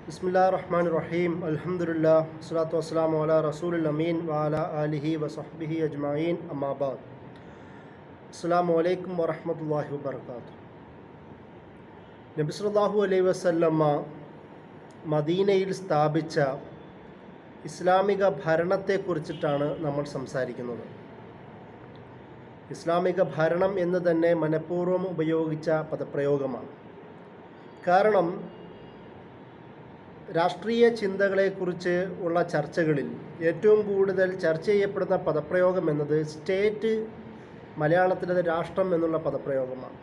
ബിസ്മില്ലാഹിർ-റഹ്മാനിർ-റഹീം. അൽഹംദുലില്ലാഹ് വസ്സലാത്തു വസ്സലാമു അലാ റസൂലിൽ അമീൻ വഅലാ ആലിഹി വസഹ്ബിഹി അജ്മഈൻ. അമ്മാ ബഅദ്. അസ്സലാമു അലൈക്കും വറഹ്മത്തുള്ളാഹി വബറകാതുഹു. നബി സല്ലല്ലാഹു അലൈഹി വസല്ലമ മദീനയിൽ സ്ഥാപിച്ച ഇസ്ലാമിക ഭരണത്തെക്കുറിച്ചിട്ടാണ് നമ്മൾ സംസാരിക്കുന്നത്. ഇസ്ലാമിക ഭരണം എന്ന് തന്നെ മനഃപൂർവ്വം ഉപയോഗിച്ച പദപ്രയോഗമാണ്. കാരണം രാഷ്ട്രീയ ചിന്തകളെക്കുറിച്ച് ഉള്ള ചർച്ചകളിൽ ഏറ്റവും കൂടുതൽ ചർച്ച ചെയ്യപ്പെടുന്ന പദപ്രയോഗം എന്നത് സ്റ്റേറ്റ്, മലയാളത്തിലത് രാഷ്ട്രം എന്നുള്ള പദപ്രയോഗമാണ്.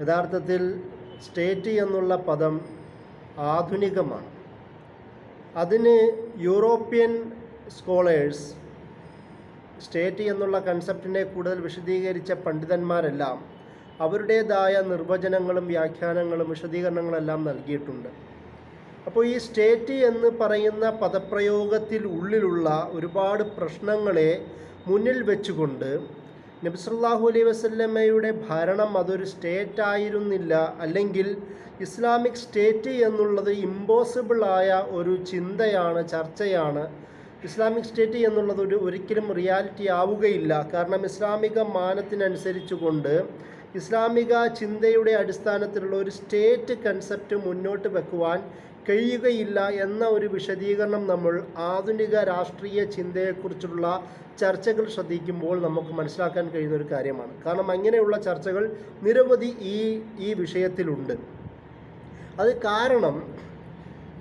യഥാർത്ഥത്തിൽ സ്റ്റേറ്റ് എന്നുള്ള പദം ആധുനികമാണ്. അതിന് യൂറോപ്യൻ സ്കോളേഴ്സ്, സ്റ്റേറ്റ് എന്നുള്ള കൺസെപ്റ്റിനെ കൂടുതൽ വിശദീകരിച്ച പണ്ഡിതന്മാരെല്ലാം അവരുടേതായ നിർവചനങ്ങളും വ്യാഖ്യാനങ്ങളും വിശദീകരണങ്ങളെല്ലാം നൽകിയിട്ടുണ്ട്. അപ്പോൾ ഈ സ്റ്റേറ്റ് എന്ന് പറയുന്ന പദപ്രയോഗത്തിൽ ഉള്ളിലുള്ള ഒരുപാട് പ്രശ്നങ്ങളെ മുന്നിൽ വെച്ചുകൊണ്ട് നബി സല്ലല്ലാഹു അലൈഹി വസല്ലമയുടെ ഭരണം അതൊരു സ്റ്റേറ്റ് ആയിരുന്നില്ല, അല്ലെങ്കിൽ ഇസ്ലാമിക് സ്റ്റേറ്റ് എന്നുള്ളത് ഇമ്പോസിബിളായ ഒരു ചിന്തയാണ്, ചർച്ചയാണ്. ഇസ്ലാമിക് സ്റ്റേറ്റ് എന്നുള്ളത് ഒരിക്കലും റിയാലിറ്റി ആവുകയില്ല. കാരണം ഇസ്ലാമിക മാനത്തിനനുസരിച്ചുകൊണ്ട് ഇസ്ലാമിക ചിന്തയുടെ അടിസ്ഥാനത്തിലുള്ള ഒരു സ്റ്റേറ്റ് കൺസെപ്റ്റ് മുന്നോട്ട് വെക്കുവാൻ കഴിയുകയില്ല എന്ന ഒരു വിശദീകരണം നമ്മൾ ആധുനിക രാഷ്ട്രീയ ചിന്തയെക്കുറിച്ചുള്ള ചർച്ചകൾ ശ്രദ്ധിക്കുമ്പോൾ നമുക്ക് മനസ്സിലാക്കാൻ കഴിയുന്ന ഒരു കാര്യമാണ്. കാരണം അങ്ങനെയുള്ള ചർച്ചകൾ നിരവധി ഈ വിഷയത്തിലുണ്ട്. അത് കാരണം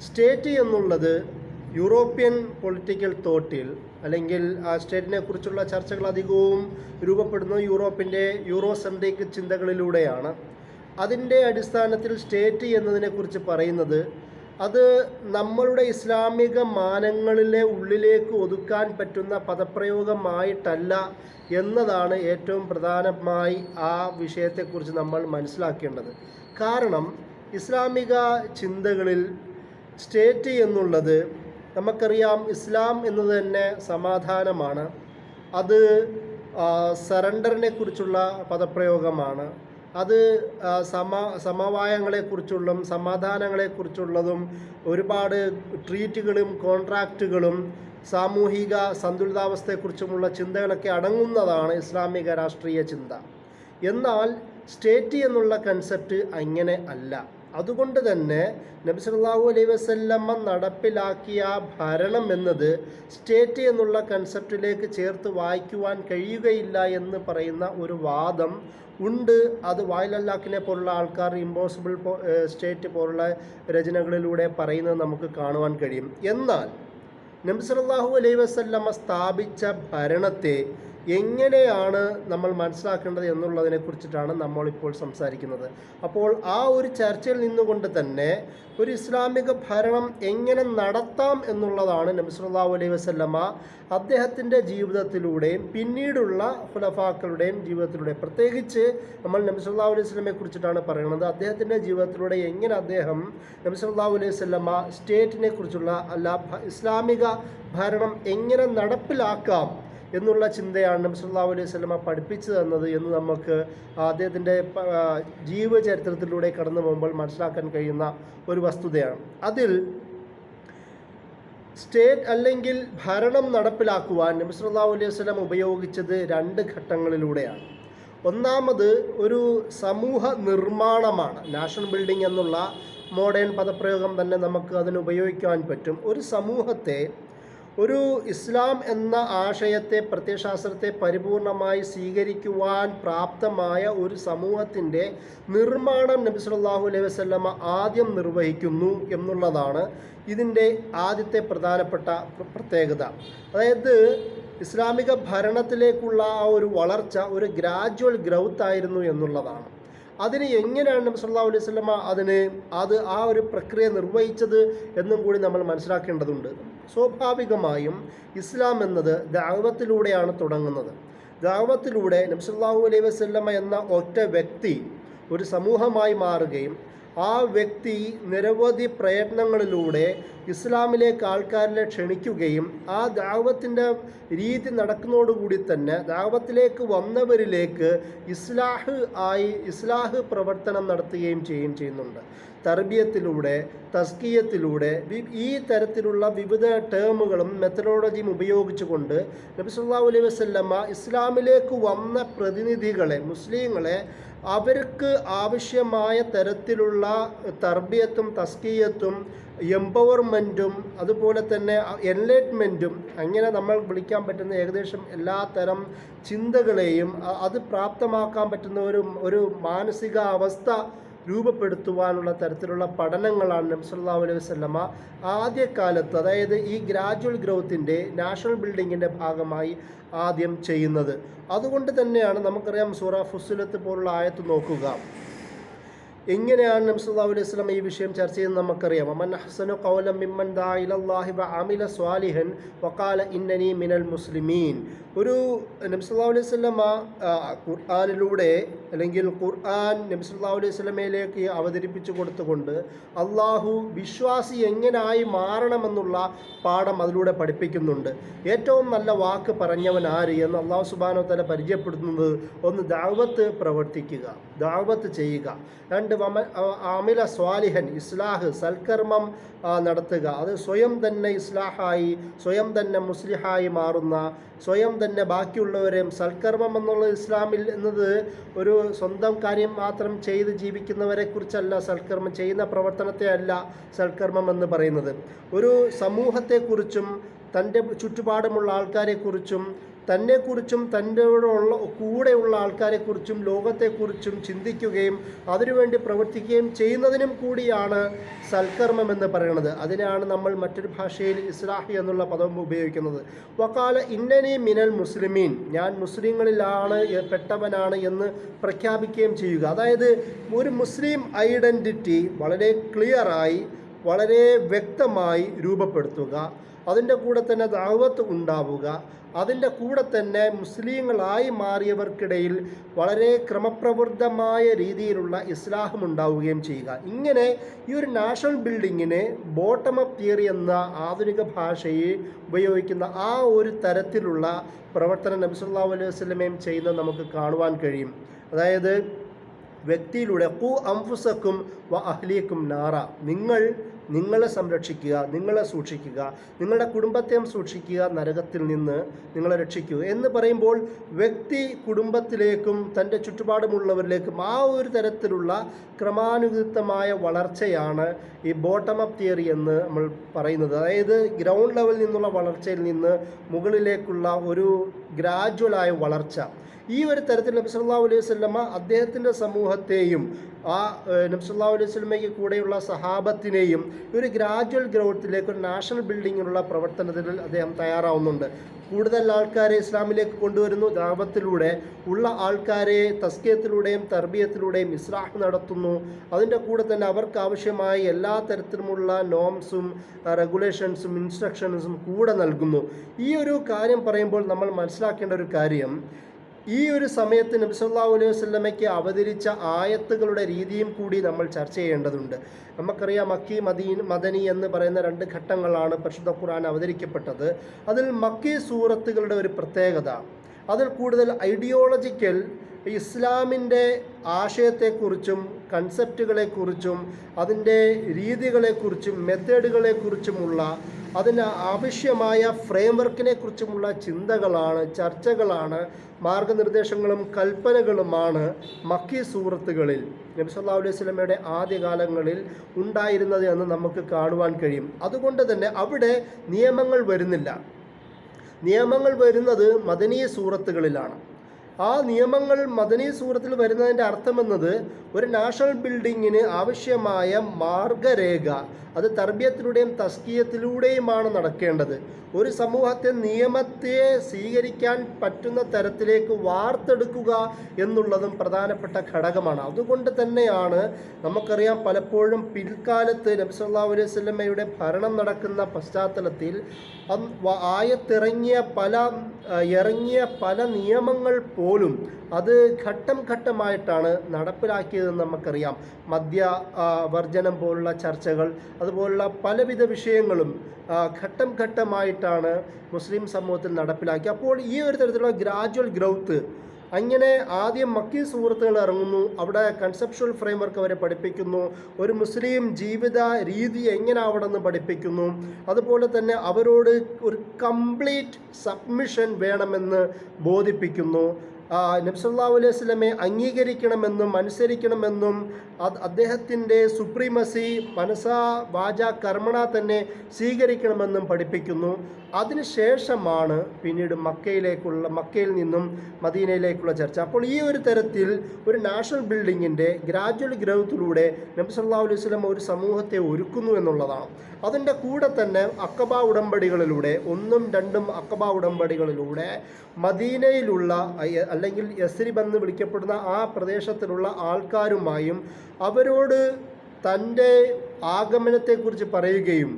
സ്റ്റേറ്റ് എന്നുള്ളത് യൂറോപ്യൻ പൊളിറ്റിക്കൽ തോട്ടിൽ, അല്ലെങ്കിൽ ആ സ്റ്റേറ്റിനെ കുറിച്ചുള്ള ചർച്ചകൾ അധികവും രൂപപ്പെടുന്നത് യൂറോസെൻട്രിക് ചിന്തകളിലൂടെയാണ്. അതിൻ്റെ അടിസ്ഥാനത്തിൽ സ്റ്റേറ്റ് എന്നതിനെക്കുറിച്ച് പറയുന്നത് അത് നമ്മളുടെ ഇസ്ലാമിക മാനങ്ങളിലെ ഉള്ളിലേക്ക് ഒതുക്കാൻ പറ്റുന്ന പദപ്രയോഗമായിട്ടല്ല എന്നതാണ് ഏറ്റവും പ്രധാനമായി ആ വിഷയത്തെക്കുറിച്ച് നമ്മൾ മനസ്സിലാക്കേണ്ടത്. കാരണം ഇസ്ലാമിക ചിന്തകളിൽ സ്റ്റേറ്റ് എന്നുള്ളത് നമുക്കറിയാം, ഇസ്ലാം എന്നത് തന്നെ സമാധാനമാണ്. അത് സറണ്ടറിനെ കുറിച്ചുള്ള പദപ്രയോഗമാണ്. അത് സമവായങ്ങളെക്കുറിച്ചുള്ളതും സമാധാനങ്ങളെക്കുറിച്ചുള്ളതും ഒരുപാട് ട്രീറ്റുകളും കോൺട്രാക്റ്റുകളും സാമൂഹിക സന്തുലിതാവസ്ഥയെക്കുറിച്ചുമുള്ള ചിന്തകളൊക്കെ അടങ്ങുന്നതാണ് ഇസ്ലാമിക രാഷ്ട്രീയ ചിന്ത. എന്നാൽ സ്റ്റേറ്റ് എന്നുള്ള കൺസെപ്റ്റ് അങ്ങനെ അല്ല. അതുകൊണ്ട് തന്നെ നബി സല്ലല്ലാഹു അലൈഹി വസല്ലമ നടപ്പിലാക്കിയ ഭരണം എന്നത് സ്റ്റേറ്റ് എന്നുള്ള കൺസെപ്റ്റിലേക്ക് ചേർത്ത് വായിക്കുവാൻ കഴിയുകയില്ല എന്ന് പറയുന്ന ഒരു വാദം ഉണ്ട്. അത് വായിലല്ലാക്കിനെ പോലുള്ള ആൾക്കാർ ഇമ്പോസിബിൾ സ്റ്റേറ്റ് പോലുള്ള രചനകളിലൂടെ പറയുന്നത് നമുക്ക് കാണുവാൻ കഴിയും. എന്നാൽ നബി സല്ലല്ലാഹു അലൈഹി വസല്ലമ സ്ഥാപിച്ച ഭരണത്തെ എങ്ങനെയാണ് നമ്മൾ മനസ്സിലാക്കേണ്ടത് എന്നുള്ളതിനെക്കുറിച്ചിട്ടാണ് നമ്മളിപ്പോൾ സംസാരിക്കുന്നത്. അപ്പോൾ ആ ഒരു ചർച്ചയിൽ നിന്നുകൊണ്ട് തന്നെ ഒരു ഇസ്ലാമിക ഭരണം എങ്ങനെ നടത്താം എന്നുള്ളതാണ് നബി സല്ലല്ലാഹു അലൈഹി വസല്ലമ അദ്ദേഹത്തിൻ്റെ ജീവിതത്തിലൂടെയും പിന്നീടുള്ള ഖുലഫാക്കളുടെയും ജീവിതത്തിലൂടെ, പ്രത്യേകിച്ച് നമ്മൾ നബി സല്ലല്ലാഹു അലൈഹി വസല്ലമയെ കുറിച്ചിട്ടാണ് പറയുന്നത്. അദ്ദേഹത്തിൻ്റെ ജീവിതത്തിലൂടെ എങ്ങനെ അദ്ദേഹം നബി സല്ലല്ലാഹു അലൈഹി വസല്ലമ സ്റ്റേറ്റിനെ കുറിച്ചുള്ള ഇസ്ലാമിക ഭരണം എങ്ങനെ നടപ്പിലാക്കാം എന്നുള്ള ചിന്തയാണ് നബി സല്ലല്ലാഹു അലൈഹി വസല്ലമ പഠിപ്പിച്ചു തന്നത് എന്ന് നമുക്ക് അദ്ദേഹത്തിൻ്റെ ജീവചരിത്രത്തിലൂടെ കടന്നു പോകുമ്പോൾ മനസ്സിലാക്കാൻ കഴിയുന്ന ഒരു വസ്തുതയാണ്. അതിൽ സ്റ്റേറ്റ് അല്ലെങ്കിൽ ഭരണം നടപ്പിലാക്കുവാൻ നബി സല്ലല്ലാഹു അലൈഹി വസല്ലമ ഉപയോഗിച്ചത് രണ്ട് ഘട്ടങ്ങളിലൂടെയാണ്. ഒന്നാമത് ഒരു സമൂഹ നിർമ്മാണമാണ്. നാഷണൽ ബിൽഡിംഗ് എന്നുള്ള മോഡേൺ പദപ്രയോഗം തന്നെ നമുക്ക് അതിന് ഉപയോഗിക്കാൻ പറ്റും. ഒരു സമൂഹത്തെ, ഒരു ഇസ്ലാം എന്ന ആശയത്തെ, പ്രത്യയശാസ്ത്രത്തെ പരിപൂർണമായി സ്വീകരിക്കുവാൻ പ്രാപ്തമായ ഒരു സമൂഹത്തിൻ്റെ നിർമ്മാണം നബി സല്ലല്ലാഹു അലൈഹി വസല്ലമ ആദ്യം നിർവഹിക്കുന്നു എന്നുള്ളതാണ് ഇതിൻ്റെ ആദ്യത്തെ പ്രധാനപ്പെട്ട പ്രത്യേകത. അതായത് ഇസ്ലാമിക ഭരണത്തിലേക്കുള്ള ആ ഒരു വളർച്ച ഒരു ഗ്രാജുവൽ ഗ്രൗത്ത് ആയിരുന്നു എന്നുള്ളതാണ്. അതിന് എങ്ങനെയാണ് നബി സല്ലല്ലാഹു അലൈഹി വസല്ലമ ആ ഒരു പ്രക്രിയ നിർവഹിച്ചത് എന്നും കൂടി നമ്മൾ മനസ്സിലാക്കേണ്ടതുണ്ട്. സ്വാഭാവികമായും ഇസ്ലാം എന്നത് ദഅവത്തിലൂടെയാണ് തുടങ്ങുന്നത്. ദഅവത്തിലൂടെ നബി സല്ലല്ലാഹു അലൈഹി വസല്ലമ എന്ന ഒറ്റ വ്യക്തി ഒരു സമൂഹമായി മാറുകയും ആ വ്യക്തി നിരവധി പ്രയത്നങ്ങളിലൂടെ ഇസ്ലാമിലേക്ക് ആൾക്കാരെ ക്ഷണിക്കുകയും ആ ദഅവത്തിൻ്റെ രീതി നടക്കുന്നതോടുകൂടി തന്നെ ദഅവത്തിലേക്ക് വന്നവരിലേക്ക് ഇസ്ലാഹ് പ്രവർത്തനം നടത്തുകയും ചെയ്യുന്നുണ്ട്. തർബിയത്തിലൂടെ, തസ്കിയത്തിലൂടെ ഈ തരത്തിലുള്ള വിവിധ ടേമുകളും മെത്തഡോളജിയും ഉപയോഗിച്ചുകൊണ്ട് നബി സല്ലല്ലാഹു അലൈഹി വസല്ലമ ഇസ്ലാമിലേക്ക് വന്ന പ്രതിനിധികളെ, മുസ്ലിങ്ങളെ, അവർക്ക് ആവശ്യമായ തരത്തിലുള്ള തർബിയത്തും തസ്കിയത്തും എംപവർമെൻറ്റും അതുപോലെ തന്നെ എൻലൈറ്റ്മെൻറ്റും, അങ്ങനെ നമ്മൾ വിളിക്കാൻ പറ്റുന്ന ഏകദേശം എല്ലാ തരം ചിന്തകളെയും അത് പ്രാപ്തമാക്കാൻ പറ്റുന്ന ഒരു മാനസിക അവസ്ഥ രൂപപ്പെടുത്തുവാനുള്ള തരത്തിലുള്ള പഠനങ്ങളാണ് നബി സല്ലല്ലാഹു അലൈഹി വസല്ലമ ആദ്യകാലത്ത്, അതായത് ഈ ഗ്രാജുവൽ ഗ്രോത്തിൻ്റെ നാഷണൽ ബിൽഡിങ്ങിൻ്റെ ഭാഗമായി ആദ്യം ചെയ്യുന്നത്. അതുകൊണ്ട് തന്നെയാണ് നമുക്കറിയാം സൂറ ഫുസ്സിലത്ത് പോലുള്ള ആയത്ത് നോക്കുക, എങ്ങനെയാണ് നബി സല്ലല്ലാഹു അലൈഹി വസല്ലം ഈ വിഷയം ചർച്ച ചെയ്യുന്നത് നമുക്കറിയാം. വമൻ അഹ്സനു ഖൗലൻ മിമ്മൻ ദാ ഇലല്ലാഹി വഅമില സ്വാലിഹൻ വഖാല ഇന്നനി മിനൽ മുസ്ലിമീൻ. ഒരു നബി സല്ലല്ലാഹു അലൈഹി വസല്ലം ഖുർആനിലൂടെ, അല്ലെങ്കിൽ ഖുർആൻ നബി സല്ലല്ലാഹു അലൈഹി വസല്ലമയിലേക്ക് അവതരിപ്പിച്ചു കൊടുത്തുകൊണ്ട് അള്ളാഹു വിശ്വാസി എങ്ങനായി മാറണമെന്നുള്ള പാഠം അതിലൂടെ പഠിപ്പിക്കുന്നുണ്ട്. ഏറ്റവും നല്ല വാക്ക് പറഞ്ഞവൻ ആര് എന്ന് അള്ളാഹു സുബ്ഹാനഹു വ തആല പരിചയപ്പെടുത്തുന്നത്, ഒന്ന് ദഅവത്ത് പ്രവർത്തിക്കുക, ദഅവത്ത് ചെയ്യുക. രണ്ട് ആമില സ്വാലിഹൻ, ഇസ്ലാഹ്, സൽക്കർമ്മം നടത്തുക. അത് സ്വയം തന്നെ ഇസ്ലാഹായി, സ്വയം തന്നെ മുസ്ലിഹായി മാറുന്ന, സ്വയം തന്നെ ബാക്കിയുള്ളവരെയും, സൽക്കർമ്മം എന്നുള്ള ഇസ്ലാമിൽ എന്നത് ഒരു സ്വന്തം കാര്യം മാത്രം ചെയ്ത് ജീവിക്കുന്നവരെ കുറിച്ചല്ല, സൽക്കർമ്മം ചെയ്യുന്ന പ്രവർത്തനത്തെ അല്ല സൽക്കർമ്മം എന്ന് പറയുന്നത്. ഒരു സമൂഹത്തെക്കുറിച്ചും തൻ്റെ ചുറ്റുപാടുമുള്ള ആൾക്കാരെക്കുറിച്ചും തന്നെക്കുറിച്ചും തൻ്റെ കൂടെയുള്ള ആൾക്കാരെക്കുറിച്ചും ലോകത്തെക്കുറിച്ചും ചിന്തിക്കുകയും അതിനുവേണ്ടി പ്രവർത്തിക്കുകയും ചെയ്യുന്നതിനും കൂടിയാണ് സൽക്കർമ്മം എന്ന് പറയുന്നത്. അതിനാണ് നമ്മൾ മറ്റൊരു ഭാഷയിൽ ഇസ്ലാഹി എന്നുള്ള പദം ഉപയോഗിക്കുന്നത്. വഖാല ഇന്നനി മിനൽ മുസ്ലിമീൻ, ഞാൻ മുസ്ലിങ്ങളിലാണ് പെട്ടവനാണ് എന്ന് പ്രഖ്യാപിക്കുകയും ചെയ്യുക. അതായത് ഒരു മുസ്ലിം ഐഡൻറ്റിറ്റി വളരെ ക്ലിയറായി, വളരെ വ്യക്തമായി രൂപപ്പെടുത്തുക. അതിൻ്റെ കൂടെ തന്നെ ദഅവത്ത് ഉണ്ടാവുക. അതിൻ്റെ കൂടെ തന്നെ മുസ്ലിങ്ങളായി മാറിയവർക്കിടയിൽ വളരെ ക്രമപ്രവൃത്തമായ രീതിയിലുള്ള ഇസ്ലാഹം ഉണ്ടാവുകയും ചെയ്യുക. ഇങ്ങനെ ഈ ഒരു നാഷണൽ ബിൽഡിങ്ങിനെ ബോട്ടം അപ്പ് തിയറി എന്ന ആധുനിക ഭാഷയെ ഉപയോഗിക്കുന്ന ആ ഒരു തരത്തിലുള്ള പ്രവർത്തനം നബി സല്ലല്ലാഹു അലൈഹി വസല്ലമയും ചെയ്യുന്നത് നമുക്ക് കാണുവാൻ കഴിയും. അതായത് വ്യക്തിയിലൂടെ ഖു അൻഫുസക്കും വ അഹ്ലീക്കും നാറ, നിങ്ങളെ സംരക്ഷിക്കുക, നിങ്ങളെ സൂക്ഷിക്കുക, നിങ്ങളുടെ കുടുംബത്തെയും സൂക്ഷിക്കുക, നരകത്തിൽ നിന്ന് നിങ്ങളെ രക്ഷിക്കുക എന്ന് പറയുമ്പോൾ വ്യക്തി കുടുംബത്തിലേക്കും തൻ്റെ ചുറ്റുപാടുമുള്ളവരിലേക്കും ആ ഒരു തരത്തിലുള്ള ക്രമാനുഗതമായ വളർച്ചയാണ് ഈ ബോട്ടം അപ്പ് തിയറി എന്ന് നമ്മൾ പറയുന്നത്. അതായത് ഗ്രൗണ്ട് ലെവലിൽ നിന്നുള്ള വളർച്ചയിൽ നിന്ന് മുകളിലേക്കുള്ള ഒരു ഗ്രാജുവലായ വളർച്ച. ഈ ഒരു തരത്തിൽ നബി സല്ലല്ലാഹു അലൈഹി വസല്ലമ അദ്ദേഹത്തിൻ്റെ സമൂഹത്തെയും നബി സല്ലല്ലാഹു അലൈഹി വസല്ലമയ്ക്ക് കൂടെയുള്ള സഹാബത്തിനെയും ഒരു ഗ്രാജുവൽ ഗ്രോത്തിലേക്ക്, ഒരു നാഷണൽ ബിൽഡിങ്ങിനുള്ള പ്രവർത്തനത്തിൽ അദ്ദേഹം തയ്യാറാവുന്നുണ്ട്. കൂടുതൽ ആൾക്കാരെ ഇസ്ലാമിലേക്ക് കൊണ്ടുവരുന്നു, ദഅവത്തിലൂടെ ഉള്ള ആൾക്കാരെ തസ്കിയത്തിലൂടെയും തർബിയത്തിലൂടെയും ഇസ്ലാഹ് നടത്തുന്നു. അതിൻ്റെ കൂടെ തന്നെ അവർക്ക് ആവശ്യമായ എല്ലാ തരത്തിലുമുള്ള നോംസും റെഗുലേഷൻസും ഇൻസ്ട്രക്ഷൻസും കൂടെ നൽകുന്നു. ഈ ഒരു കാര്യം പറയുമ്പോൾ നമ്മൾ മനസ്സിലാക്കേണ്ട ഒരു കാര്യം, ഈ ഒരു സമയത്ത് നബി സല്ലല്ലാഹു അലൈഹി വസല്ലമയ്ക്ക് അവതരിച്ച ആയത്തുകളുടെ രീതിയും കൂടി നമ്മൾ ചർച്ച ചെയ്യേണ്ടതുണ്ട്. നമുക്കറിയാം മക്കി മദനി എന്ന് പറയുന്ന രണ്ട് ഘട്ടങ്ങളാണ് പരിശുദ്ധ ഖുർആൻ അവതരിക്കപ്പെട്ടത്. അതിൽ മക്കി സൂറത്തുകളുടെ ഒരു പ്രത്യേകത, അതിൽ കൂടുതൽ ഐഡിയോളജിക്കൽ ഇസ്ലാമിൻ്റെ ആശയത്തെക്കുറിച്ചും കൺസെപ്റ്റുകളെക്കുറിച്ചും അതിൻ്റെ രീതികളെക്കുറിച്ചും മെത്തേഡുകളെക്കുറിച്ചുമുള്ള അതിന് ആവശ്യമായ ഫ്രെയിംവർക്കിനെ കുറിച്ചുമുള്ള ചിന്തകളാണ്, ചർച്ചകളാണ്, മാർഗനിർദ്ദേശങ്ങളും കൽപ്പനകളുമാണ് മക്കി സൂറത്തുകളിൽ നബി സല്ലല്ലാഹു അലൈഹി വസല്ലമയുടെ ആദ്യകാലങ്ങളിൽ ഉണ്ടായിരുന്നത് എന്ന് നമുക്ക് കാണുവാൻ കഴിയും. അതുകൊണ്ട് തന്നെ അവിടെ നിയമങ്ങൾ വരുന്നില്ല. നിയമങ്ങൾ വരുന്നത് മദനീ സൂറത്തുകളിലാണ്. ആ നിയമങ്ങൾ മദനീ സൂറത്തിൽ വരുന്നതിൻ്റെ അർത്ഥമെന്നത് ഒരു നാഷണൽ ബിൽഡിങ്ങിന് ആവശ്യമായ മാർഗരേഖ അത് തർബിയത്തിലൂടെയും തസ്കിയത്തിലൂടെയുമാണ് നടക്കേണ്ടത്. ഒരു സമൂഹത്തെ നിയമത്തെ സ്വീകരിക്കാൻ പറ്റുന്ന തരത്തിലേക്ക് വാർത്തെടുക്കുക എന്നുള്ളതും പ്രധാനപ്പെട്ട ഘടകമാണ്. അതുകൊണ്ട് തന്നെയാണ് നമുക്കറിയാം പലപ്പോഴും പിൽക്കാലത്ത് നബി സല്ലല്ലാഹു അലൈഹി വസല്ലമയുടെ ഭരണം നടക്കുന്ന പശ്ചാത്തലത്തിൽ ഇറങ്ങിയ പല നിയമങ്ങൾ പോലും അത് ഘട്ടം ഘട്ടമായിട്ടാണ് നടപ്പിലാക്കിയതെന്ന് നമുക്കറിയാം. വർജനം പോലുള്ള ചർച്ചകൾ, അതുപോലുള്ള പലവിധ വിഷയങ്ങളും ഘട്ടം ഘട്ടമായിട്ടാണ് മുസ്ലിം സമൂഹത്തിൽ നടപ്പിലാക്കി. അപ്പോൾ ഈ ഒരു തരത്തിലുള്ള ഗ്രാജുവൽ ഗ്രൗത്ത്, അങ്ങനെ ആദ്യം മക്കി സൂറത്തുകൾ ഇറങ്ങുന്നു, അവിടെ കൺസെപ്ച്വൽ ഫ്രെയിംവർക്ക് അവരെ പഠിപ്പിക്കുന്നു, ഒരു മുസ്ലിം ജീവിത രീതി എങ്ങനെ ആവണമെന്ന് പഠിപ്പിക്കുന്നു, അതുപോലെ തന്നെ അവരോട് ഒരു കംപ്ലീറ്റ് സബ്മിഷൻ വേണമെന്ന് ബോധിപ്പിക്കുന്നു, നബി സല്ലല്ലാഹു അലൈഹി വസല്ലമയെ അംഗീകരിക്കണമെന്നും അനുസരിക്കണമെന്നും അദ്ദേഹത്തിൻ്റെ സുപ്രീമസി മനസാ വാച കർമ്മണ തന്നെ സ്വീകരിക്കണമെന്നും പഠിപ്പിക്കുന്നു. അതിനുശേഷമാണ് പിന്നീട് മക്കയിൽ നിന്നും മദീനയിലേക്കുള്ള ചർച്ച. അപ്പോൾ ഈ ഒരു തരത്തിൽ ഒരു നാഷണൽ ബിൽഡിങ്ങിൻ്റെ ഗ്രാജുവൽ ഗ്രൗത്തിലൂടെ നബി സല്ലല്ലാഹു അലൈഹി വസല്ലം ഒരു സമൂഹത്തെ ഒരുക്കുന്നു എന്നുള്ളതാണ്. അതിൻ്റെ കൂടെ തന്നെ അഖബ ഉടമ്പടികളിലൂടെ, 1ഉം 2ഉം അഖബ ഉടമ്പടികളിലൂടെ മദീനയിലുള്ള അല്ലെങ്കിൽ യസ്രിബ് എന്ന് വിളിക്കപ്പെടുന്ന ആ പ്രദേശത്തിലുള്ള ആൾക്കാരുമായും അവരോട് തൻ്റെ ആഗമനത്തെക്കുറിച്ച് പറയുകയും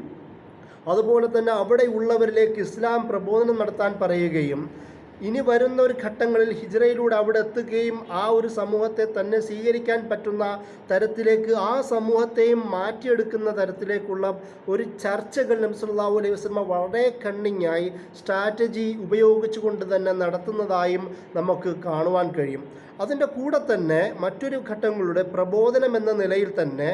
അതുപോലെ തന്നെ അവിടെ ഉള്ളവരിലേക്ക് ഇസ്ലാം പ്രബോധനം നടത്താൻ പറയുകയും ഇനി വരുന്ന ഒരു ഘട്ടങ്ങളിൽ ഹിജ്റയിലൂടെ അവിടെ എത്തുകയും ആ ഒരു സമൂഹത്തെ തന്നെ സ്വീകരിക്കാൻ പറ്റുന്ന തരത്തിലേക്ക് ആ സമൂഹത്തെയും മാറ്റിയെടുക്കുന്ന തരത്തിലേക്കുള്ള ഒരു ചർച്ചകൾ നബി സല്ലല്ലാഹു അലൈഹി വസല്ലം വളരെ കണ്ണിങ്ങായി സ്ട്രാറ്റജി ഉപയോഗിച്ചുകൊണ്ട് തന്നെ നടത്തുന്നതായും നമുക്ക് കാണുവാൻ കഴിയും. അതിൻ്റെ കൂടെ തന്നെ മറ്റൊരു ഘട്ടങ്ങളുടെ പ്രബോധനം എന്ന നിലയിൽ തന്നെ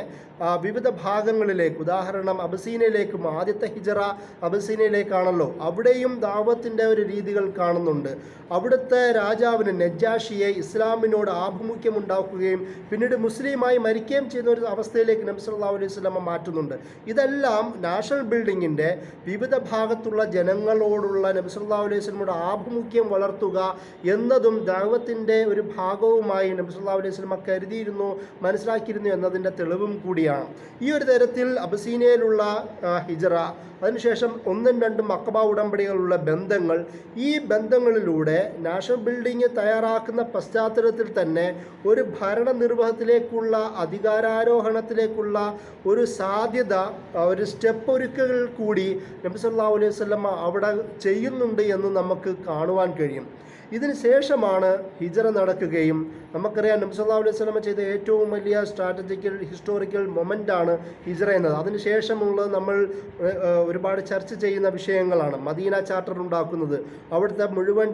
വിവിധ ഭാഗങ്ങളിലേക്ക്, ഉദാഹരണം അബസീനയിലേക്കും, ആദ്യത്തെ ഹിജറ അബസീനയിലേക്കാണല്ലോ, അവിടെയും ദാവത്തിൻ്റെ ഒരു രീതികൾ കാണുന്നുണ്ട്. അവിടുത്തെ രാജാവിന് നജ്ജാഷിയെ ഇസ്ലാമിനോട് ആഭിമുഖ്യമുണ്ടാക്കുകയും പിന്നീട് മുസ്ലിമായി മരിക്കുകയും ചെയ്യുന്ന ഒരു അവസ്ഥയിലേക്ക് നബി സല്ലല്ലാഹു അലൈഹി വസല്ലം മാറ്റുന്നുണ്ട്. ഇതെല്ലാം നാഷണൽ ബിൽഡിങ്ങിൻ്റെ വിവിധ ഭാഗത്തുള്ള ജനങ്ങളോടുള്ള നബി സല്ലല്ലാഹു അലൈഹി വസല്ലമയുടെ ആഭിമുഖ്യം വളർത്തുക എന്നതും ദഅവത്തിൻ്റെ ഒരു ഭാഗവുമായി നബി സല്ലല്ലാഹു അലൈഹി വസല്ലം കരുതിയിരുന്നു, മനസ്സിലാക്കിയിരുന്നു എന്നതിൻ്റെ തെളിവും കൂടിയാണ്. ഈ ഒരു തരത്തിൽ അബസീനയിലുള്ള ഹിജറ, അതിനുശേഷം 1ഉം 2ഉം അഖബ ഉടമ്പടികളുള്ള ബന്ധങ്ങൾ, ഈ ബന്ധങ്ങളിലൂടെ നാഷണൽ ബിൽഡിംഗ് തയ്യാറാക്കുന്ന പശ്ചാത്തലത്തിൽ തന്നെ ഒരു ഭരണനിർവഹണത്തിലേക്കുള്ള അധികാരാരോഹണത്തിലേക്കുള്ള ഒരു സാധ്യത, ഒരു സ്റ്റെപ്പ് ഒരുക്കൽ കൂടി നബി സല്ലല്ലാഹു അലൈഹി വസല്ലം അവിടെ ചെയ്യുന്നുണ്ട് എന്ന് നമുക്ക് കാണുവാൻ കഴിയും. ഇതിന് ശേഷമാണ് ഹിജറ നടക്കുകയും നമുക്കറിയാം നബി സല്ലല്ലാഹു അലൈഹി വസല്ലം ചെയ്ത ഏറ്റവും വലിയ സ്ട്രാറ്റജിക്കൽ ഹിസ്റ്റോറിക്കൽ മൊമെൻ്റാണ് ഹിജറ എന്നത്. അതിനുശേഷമുള്ളത് നമ്മൾ ഒരുപാട് ചർച്ച ചെയ്യുന്ന വിഷയങ്ങളാണ്. മദീന ചാർട്ടർ ഉണ്ടാക്കുന്നത്, അവിടുത്തെ മുഴുവൻ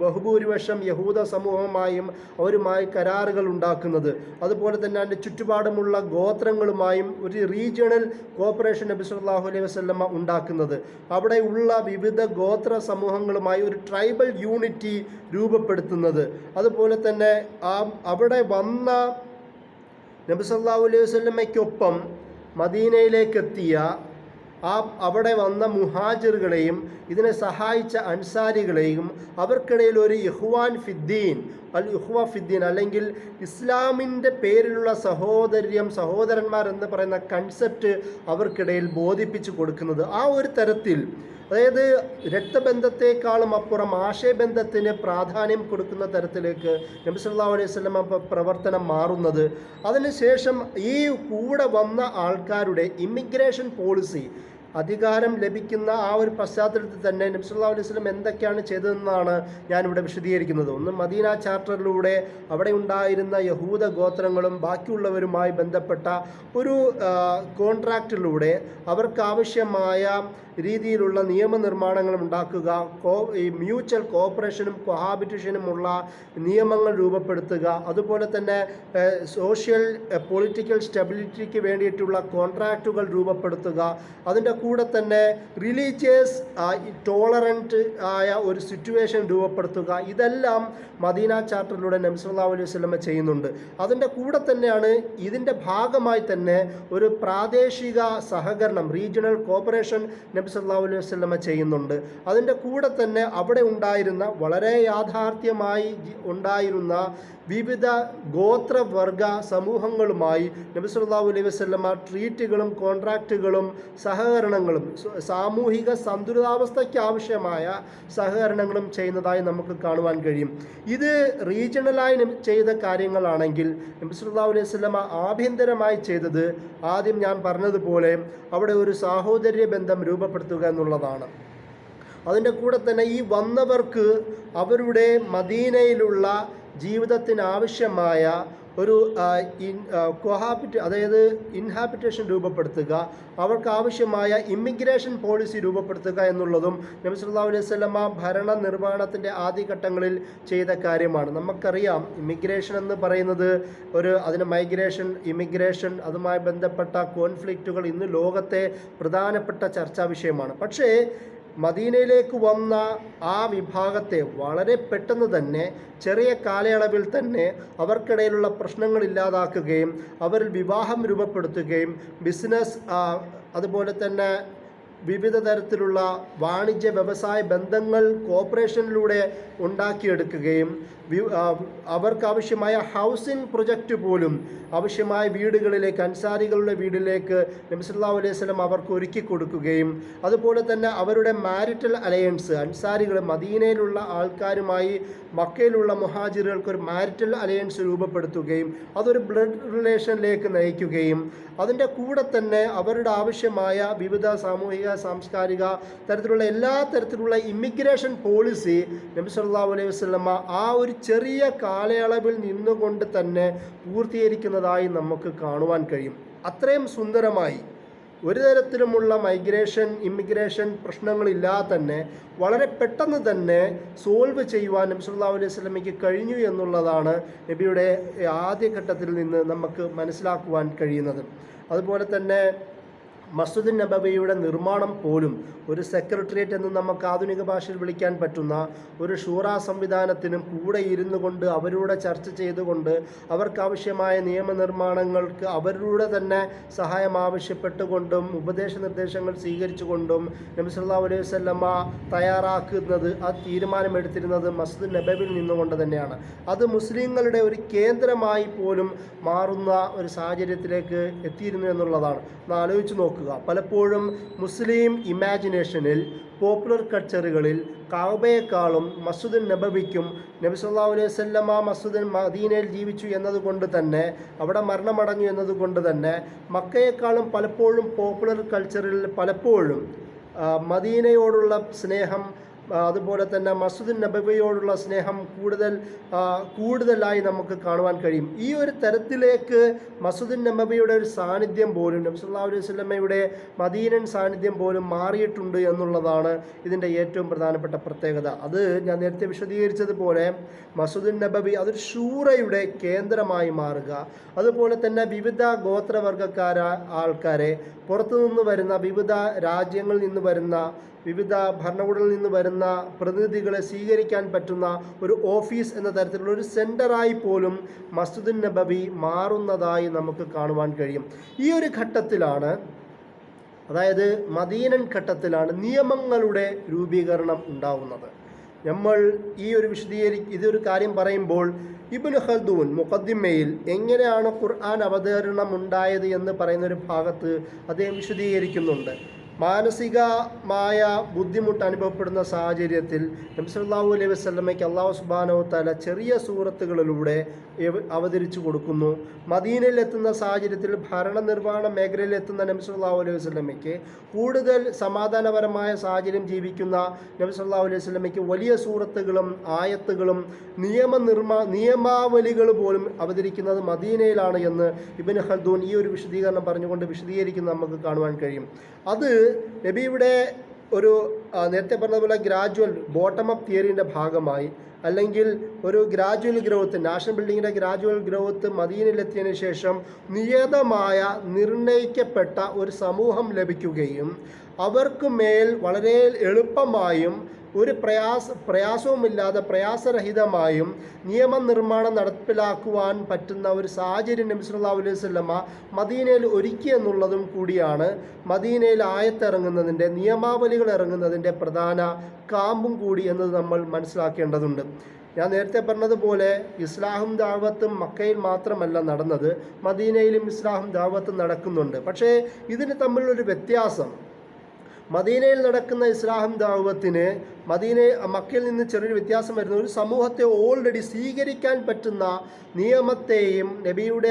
ബഹുഭൂരിപക്ഷം യഹൂദ സമൂഹമായും അവരുമായി കരാറുകൾ ഉണ്ടാക്കുന്നത്, അതുപോലെ തന്നെ അതിൻ്റെ ചുറ്റുപാടുമുള്ള ഗോത്രങ്ങളുമായും ഒരു റീജിയണൽ കോപ്പറേഷൻ നബി സല്ലല്ലാഹു അലൈഹി വസല്ലം ഉണ്ടാക്കുന്നത്, അവിടെ ഉള്ള വിവിധ ഗോത്ര സമൂഹങ്ങളുമായി ഒരു ട്രൈബൽ യൂണിറ്റി രൂപപ്പെടുത്തുന്നത്, അതുപോലെ തന്നെ അവിടെ വന്ന നബി സല്ലല്ലാഹു അലൈഹി വസല്ലമയ്ക്കൊപ്പം മദീനയിലേക്കെത്തിയ അവിടെ വന്ന മുഹാജിറുകളെയും ഇതിനെ സഹായിച്ച അൻസാരികളെയും അവർക്കിടയിൽ ഒരു ഇഖ്വാൻ ഫിദ്ദീൻ, ഇഖ്വ ഫിദ്ദീൻ അല്ലെങ്കിൽ ഇസ്ലാമിൻ്റെ പേരിലുള്ള സഹോദരന്മാർ എന്ന് പറയുന്ന കൺസെപ്റ്റ് അവർക്കിടയിൽ ബോധിപ്പിച്ചു കൊടുക്കുന്നത്. ആ ഒരു തരത്തിൽ, അതായത് രക്തബന്ധത്തെക്കാളും അപ്പുറം ആശയബന്ധത്തിന് പ്രാധാന്യം കൊടുക്കുന്ന തരത്തിലേക്ക് നബി സല്ലല്ലാഹു അലൈഹി വസല്ലം പ്രവർത്തനം മാറുന്നത്. അതിനുശേഷം ഈ കൂടെ വന്ന ആൾക്കാരുടെ ഇമിഗ്രേഷൻ പോളിസി, അധികാരം ലഭിക്കുന്ന ആ ഒരു പശ്ചാത്തലത്തിൽ തന്നെ നബി സല്ലല്ലാഹു അലൈഹി വസല്ലം എന്തൊക്കെയാണ് ചെയ്തതെന്നാണ് ഞാനിവിടെ വിശദീകരിക്കുന്നത്. ഒന്ന്, മദീന ചാർട്ടറിലൂടെ അവിടെ ഉണ്ടായിരുന്ന യഹൂദ ഗോത്രങ്ങളും ബാക്കിയുള്ളവരുമായി ബന്ധപ്പെട്ട ഒരു കോൺട്രാക്റ്റിലൂടെ അവർക്കാവശ്യമായ രീതിയിലുള്ള നിയമനിർമ്മാണങ്ങൾ ഉണ്ടാക്കുക, ഈ മ്യൂച്വൽ കോപ്പറേഷനും കൊഹാബിറ്റേഷനുമുള്ള നിയമങ്ങൾ രൂപപ്പെടുത്തുക, അതുപോലെ തന്നെ സോഷ്യൽ പൊളിറ്റിക്കൽ സ്റ്റെബിലിറ്റിക്ക് വേണ്ടിയിട്ടുള്ള കോൺട്രാക്റ്റുകൾ രൂപപ്പെടുത്തുക, അതിൻ്റെ കൂടെ തന്നെ റിലീജിയസ് ടോളറൻറ്റ് ആയ ഒരു സിറ്റുവേഷൻ രൂപപ്പെടുത്തുക. ഇതെല്ലാം മദീന ചാർട്ടറിലൂടെ നബി സല്ലല്ലാഹു അലൈഹി വസല്ലം ചെയ്യുന്നുണ്ട്. അതിൻ്റെ കൂടെ തന്നെയാണ് ഇതിൻ്റെ ഭാഗമായി തന്നെ ഒരു പ്രാദേശിക സഹകരണം, റീജിയണൽ കോപ്പറേഷൻ നബി സല്ലല്ലാഹു അലൈഹി വസല്ലം ചെയ്യുന്നുണ്ട്. അതിൻ്റെ കൂടെ തന്നെ അവിടെ ഉണ്ടായിരുന്ന വളരെ യാഥാർത്ഥ്യമായി ഉണ്ടായിരുന്ന വിവിധ ഗോത്രവർഗ സമൂഹങ്ങളുമായി നബി സല്ലല്ലാഹു അലൈഹി വസല്ലം ട്രീറ്റുകളും കോൺട്രാക്റ്റുകളും സഹകരണങ്ങളും സാമൂഹിക സന്തുലിതാവസ്ഥയ്ക്ക് ആവശ്യമായ സഹകരണങ്ങളും ചെയ്യുന്നതായി നമുക്ക് കാണുവാൻ കഴിയും. ഇത് റീജിയണലായി ചെയ്ത കാര്യങ്ങളാണെങ്കിൽ നബി സല്ലല്ലാഹു അലൈഹി വസല്ലം ആഭ്യന്തരമായി ചെയ്തത് ആദ്യം ഞാൻ പറഞ്ഞതുപോലെ അവിടെ ഒരു സാഹോദര്യ ബന്ധം രൂപപ്പെടുത്തുക എന്നുള്ളതാണ്. അതിൻ്റെ കൂടെ തന്നെ ഈ വന്നവർക്ക് അവരുടെ മദീനയിലുള്ള ജീവിതത്തിനാവശ്യമായ ഒരു അതായത് ഇൻഹാബിറ്റേഷൻ രൂപപ്പെടുത്തുക, അവർക്ക് ആവശ്യമായ ഇമിഗ്രേഷൻ പോളിസി രൂപപ്പെടുത്തുക എന്നുള്ളതും നബി സല്ലല്ലാഹു അലൈഹി വസല്ലമ ഭരണ നിർവഹണത്തിൻ്റെ ആദ്യഘട്ടങ്ങളിൽ ചെയ്ത കാര്യമാണ്. നമുക്കറിയാം, ഇമിഗ്രേഷൻ എന്ന് പറയുന്നത് അതിന് മൈഗ്രേഷൻ, ഇമിഗ്രേഷൻ, അതുമായി ബന്ധപ്പെട്ട കോൺഫ്ലിക്റ്റുകൾ ഇന്ന് ലോകത്തെ പ്രധാനപ്പെട്ട ചർച്ചാ വിഷയമാണ്. പക്ഷേ മദീനയിലേക്ക് വന്ന ആ വിഭാഗത്തെ വളരെ പെട്ടെന്ന് തന്നെ, ചെറിയ കാലയളവിൽ തന്നെ അവർക്കിടയിലുള്ള പ്രശ്നങ്ങൾ ഇല്ലാതാക്കുകയും അവരിൽ വിവാഹം രൂപപ്പെടുത്തുകയും ബിസിനസ്, അതുപോലെ തന്നെ വിവിധ തരത്തിലുള്ള വാണിജ്യ വ്യവസായ ബന്ധങ്ങൾ കോർപ്പറേഷനിലൂടെ ഉണ്ടാക്കിയെടുക്കുകയും അവർക്കാവശ്യമായ ഹൗസിംഗ് പ്രൊജക്റ്റ് പോലും ആവശ്യമായ വീടുകളിലേക്ക്, അൻസാരികളുടെ വീട്ടിലേക്ക് നബി സല്ലല്ലാഹു അലൈഹി വസല്ലം അവർക്ക് ഒരുക്കി കൊടുക്കുകയും അതുപോലെ തന്നെ അവരുടെ മാരിറ്റൽ അലയൻസ്, അൻസാരികൾ മദീനയിലുള്ള ആൾക്കാരുമായി മക്കയിലുള്ള മുഹാജിറുകൾക്ക് ഒരു മാരിറ്റൽ അലയൻസ് രൂപപ്പെടുത്തുകയും അതൊരു ബ്ലഡ് റിലേഷനിലേക്ക് നയിക്കുകയും അതിൻ്റെ കൂടെ തന്നെ അവരുടെ ആവശ്യമായ വിവിധ സാമൂഹിക, സാംസ്കാരിക തരത്തിലുള്ള എല്ലാ തരത്തിലുള്ള ഇമിഗ്രേഷൻ പോളിസി നബി സല്ലല്ലാഹു അലൈഹി വസല്ലമ ആ ഒരു ചെറിയ കാലയളവിൽ നിന്നുകൊണ്ട് തന്നെ പൂർത്തീകരിക്കുന്നതായി നമുക്ക് കാണുവാൻ കഴിയും. അത്രയും സുന്ദരമായി ഒരു തരത്തിലുമുള്ള മൈഗ്രേഷൻ, ഇമിഗ്രേഷൻ പ്രശ്നങ്ങളില്ലാതെ തന്നെ വളരെ പെട്ടെന്ന് തന്നെ സോൾവ് ചെയ്യുവാൻ നബി സല്ലല്ലാഹു അലൈഹി വസല്ലമയ്ക്ക് കഴിഞ്ഞു എന്നുള്ളതാണ് നബിയുടെ ആദ്യഘട്ടത്തിൽ നിന്ന് നമുക്ക് മനസ്സിലാക്കുവാൻ കഴിയുന്നത്. അതുപോലെ തന്നെ മസ്ജിദ് നബവിയുടെ നിർമ്മാണം പോലും ഒരു സെക്രട്ടേറിയറ്റ് എന്ന് നമുക്ക് ആധുനിക ഭാഷയിൽ വിളിക്കാൻ പറ്റുന്ന ഒരു ഷൂറാ സംവിധാനത്തിനും കൂടെ ഇരുന്നു കൊണ്ട് അവരോട് ചർച്ച ചെയ്തുകൊണ്ട് അവർക്കാവശ്യമായ നിയമനിർമ്മാണങ്ങൾക്ക് അവരുടെ തന്നെ സഹായം ആവശ്യപ്പെട്ടുകൊണ്ടും ഉപദേശ നിർദ്ദേശങ്ങൾ സ്വീകരിച്ചുകൊണ്ടും നബി സല്ലല്ലാഹു അലൈഹി വസല്ലമ തയ്യാറാക്കുന്നത്, ആ തീരുമാനമെടുത്തിരുന്നത് മസ്ജിദ് നബവിയിൽ നിന്നുകൊണ്ട് തന്നെയാണ്. അത് മുസ്ലിങ്ങളുടെ ഒരു കേന്ദ്രമായി പോലും മാറുന്ന ഒരു സാഹചര്യത്തിലേക്ക് എത്തിയിരുന്നു എന്നുള്ളതാണ്. ഒന്ന് ആലോചിച്ച് നോക്കുക. പലപ്പോഴും മുസ്ലിം ഇമാജിനേഷനിൽ, പോപ്പുലർ കൾച്ചറുകളിൽ കഅബയെക്കാളും മസ്ജിദ് നബവിക്കും നബി സല്ലല്ലാഹു അലൈഹി വസല്ലമ മസ്ജിദ് മദീനയിൽ ജീവിച്ചു എന്നതുകൊണ്ട് തന്നെ, അവിടെ മരണമടഞ്ഞു എന്നതുകൊണ്ട് തന്നെ മക്കയെക്കാളും പലപ്പോഴും പോപ്പുലർ കൾച്ചറിൽ പലപ്പോഴും മദീനയോടുള്ള സ്നേഹം, അതുപോലെ തന്നെ മസ്ജിദ് നബവിയോടുള്ള സ്നേഹം കൂടുതലായി നമുക്ക് കാണുവാൻ കഴിയും. ഈ ഒരു തരത്തിലേക്ക് മസ്ജിദ് നബവിയുടെ ഒരു സാന്നിധ്യം പോലും, നബി സല്ലല്ലാഹു അലൈഹി വസല്ലമയുടെ മദീനൻ സാന്നിധ്യം പോലും മാറിയിട്ടുണ്ട് എന്നുള്ളതാണ് ഇതിൻ്റെ ഏറ്റവും പ്രധാനപ്പെട്ട പ്രത്യേകത. അത് ഞാൻ നേരത്തെ വിശദീകരിച്ചതുപോലെ മസ്ജിദ് നബവി അതൊരു ശൂറയുടെ കേന്ദ്രമായി മാറുക, അതുപോലെ തന്നെ വിവിധ ആൾക്കാരെ പുറത്തുനിന്ന് വരുന്ന, വിവിധ രാജ്യങ്ങളിൽ നിന്ന് വരുന്ന, വിവിധ ഭരണകൂടങ്ങളിൽ നിന്ന് വരുന്ന പ്രതിനിധികളെ സ്വീകരിക്കാൻ പറ്റുന്ന ഒരു ഓഫീസ് എന്ന തരത്തിലുള്ള ഒരു സെൻ്ററായി പോലും മസ്ജിദ് നബവി മാറുന്നതായി നമുക്ക് കാണുവാൻ കഴിയും. ഈ ഒരു ഘട്ടത്തിലാണ്, അതായത് മദീനൻ ഘട്ടത്തിലാണ് നിയമങ്ങളുടെ രൂപീകരണം ഉണ്ടാവുന്നത്. നമ്മൾ ഇതൊരു കാര്യം പറയുമ്പോൾ ഇബ്നു ഖൽദൂൻ മുഖദ്ദിമയിൽ എങ്ങനെയാണ് ഖുർആൻ അവതരണം ഉണ്ടായത് എന്ന് പറയുന്നൊരു ഭാഗത്ത് അദ്ദേഹം വിശദീകരിക്കുന്നുണ്ട്. മാനസികമായ ബുദ്ധിമുട്ട് അനുഭവപ്പെടുന്ന സാഹചര്യത്തിൽ നബി സല്ലല്ലാഹു അലൈഹി വസല്ലമയ്ക്ക് അല്ലാഹു സുബ്ഹാനഹു വ തആല ചെറിയ സൂറത്തുകളിലൂടെ അവതരിച്ചു കൊടുക്കുന്നു. മദീനയിൽ എത്തുന്ന സാഹചര്യത്തിൽ ഭരണനിർവഹണ മേഖലയിൽ എത്തുന്ന നബി സല്ലല്ലാഹു അലൈഹി വസല്ലമയ്ക്ക് കൂടുതൽ സമാധാനപരമായ സാഹചര്യം ജീവിക്കുന്ന നബി സല്ലല്ലാഹു അലൈഹി വസല്ലമയ്ക്ക് വലിയ സൂറത്തുകളും ആയത്തുകളും നിയമാവലികൾ പോലും അവതരിക്കുന്നത് മദീനയിലാണ് എന്ന് ഇബ്നു ഖൽദൂൻ ഈ ഒരു വിശദീകരണം പറഞ്ഞുകൊണ്ട് വിശദീകരിക്കുന്നത് നമുക്ക് കാണുവാൻ കഴിയും. അത് നബിയുടെ നേരത്തെ പറഞ്ഞതുപോലെ ഗ്രാജുവൽ ബോട്ടം അപ്പ് തിയറിൻ്റെ ഭാഗമായി, അല്ലെങ്കിൽ ഒരു ഗ്രാജുവൽ ഗ്രോത്ത്, നാഷണൽ ബിൽഡിങ്ങിൻ്റെ ഗ്രാജുവൽ ഗ്രോത്ത് മദീനയിലെത്തിയതിന് ശേഷം നിയതമായ നിർണയിക്കപ്പെട്ട ഒരു സമൂഹം ലഭിക്കുകയും അവർക്ക് മേൽ വളരെ എളുപ്പമായും ഒരു പ്രയാസവുമില്ലാതെ പ്രയാസരഹിതമായും നിയമനിർമ്മാണം നടപ്പിലാക്കുവാൻ പറ്റുന്ന ഒരു സാഹചര്യം നബി സല്ലല്ലാഹു അലൈഹി വസല്ലമ മദീനയിൽ ഒരുക്കി എന്നുള്ളതും കൂടിയാണ് മദീനയിൽ ആയത്തിറങ്ങുന്നതിൻ്റെ, നിയമാവലികൾ ഇറങ്ങുന്നതിൻ്റെ പ്രധാന കാമ്പും കൂടി എന്നത് നമ്മൾ മനസ്സിലാക്കേണ്ടതുണ്ട്. ഞാൻ നേരത്തെ പറഞ്ഞതുപോലെ ഇസ്ലാഹും ദഅവത്തും മക്കയിൽ മാത്രമല്ല നടന്നത്, മദീനയിലും ഇസ്ലാഹും ദഅവത്തും നടക്കുന്നുണ്ട്. പക്ഷേ ഇതിന് തമ്മിലൊരു വ്യത്യാസം, മദീനയിൽ നടക്കുന്ന ഇസ്ലാഹും ദഅവത്തിന് മക്കയിൽ നിന്ന് ചെറിയൊരു വ്യത്യാസം വരുന്നു. ഒരു സമൂഹത്തെ ഓൾറെഡി സ്വീകരിക്കാൻ പറ്റുന്ന നിയമത്തെയും നബിയുടെ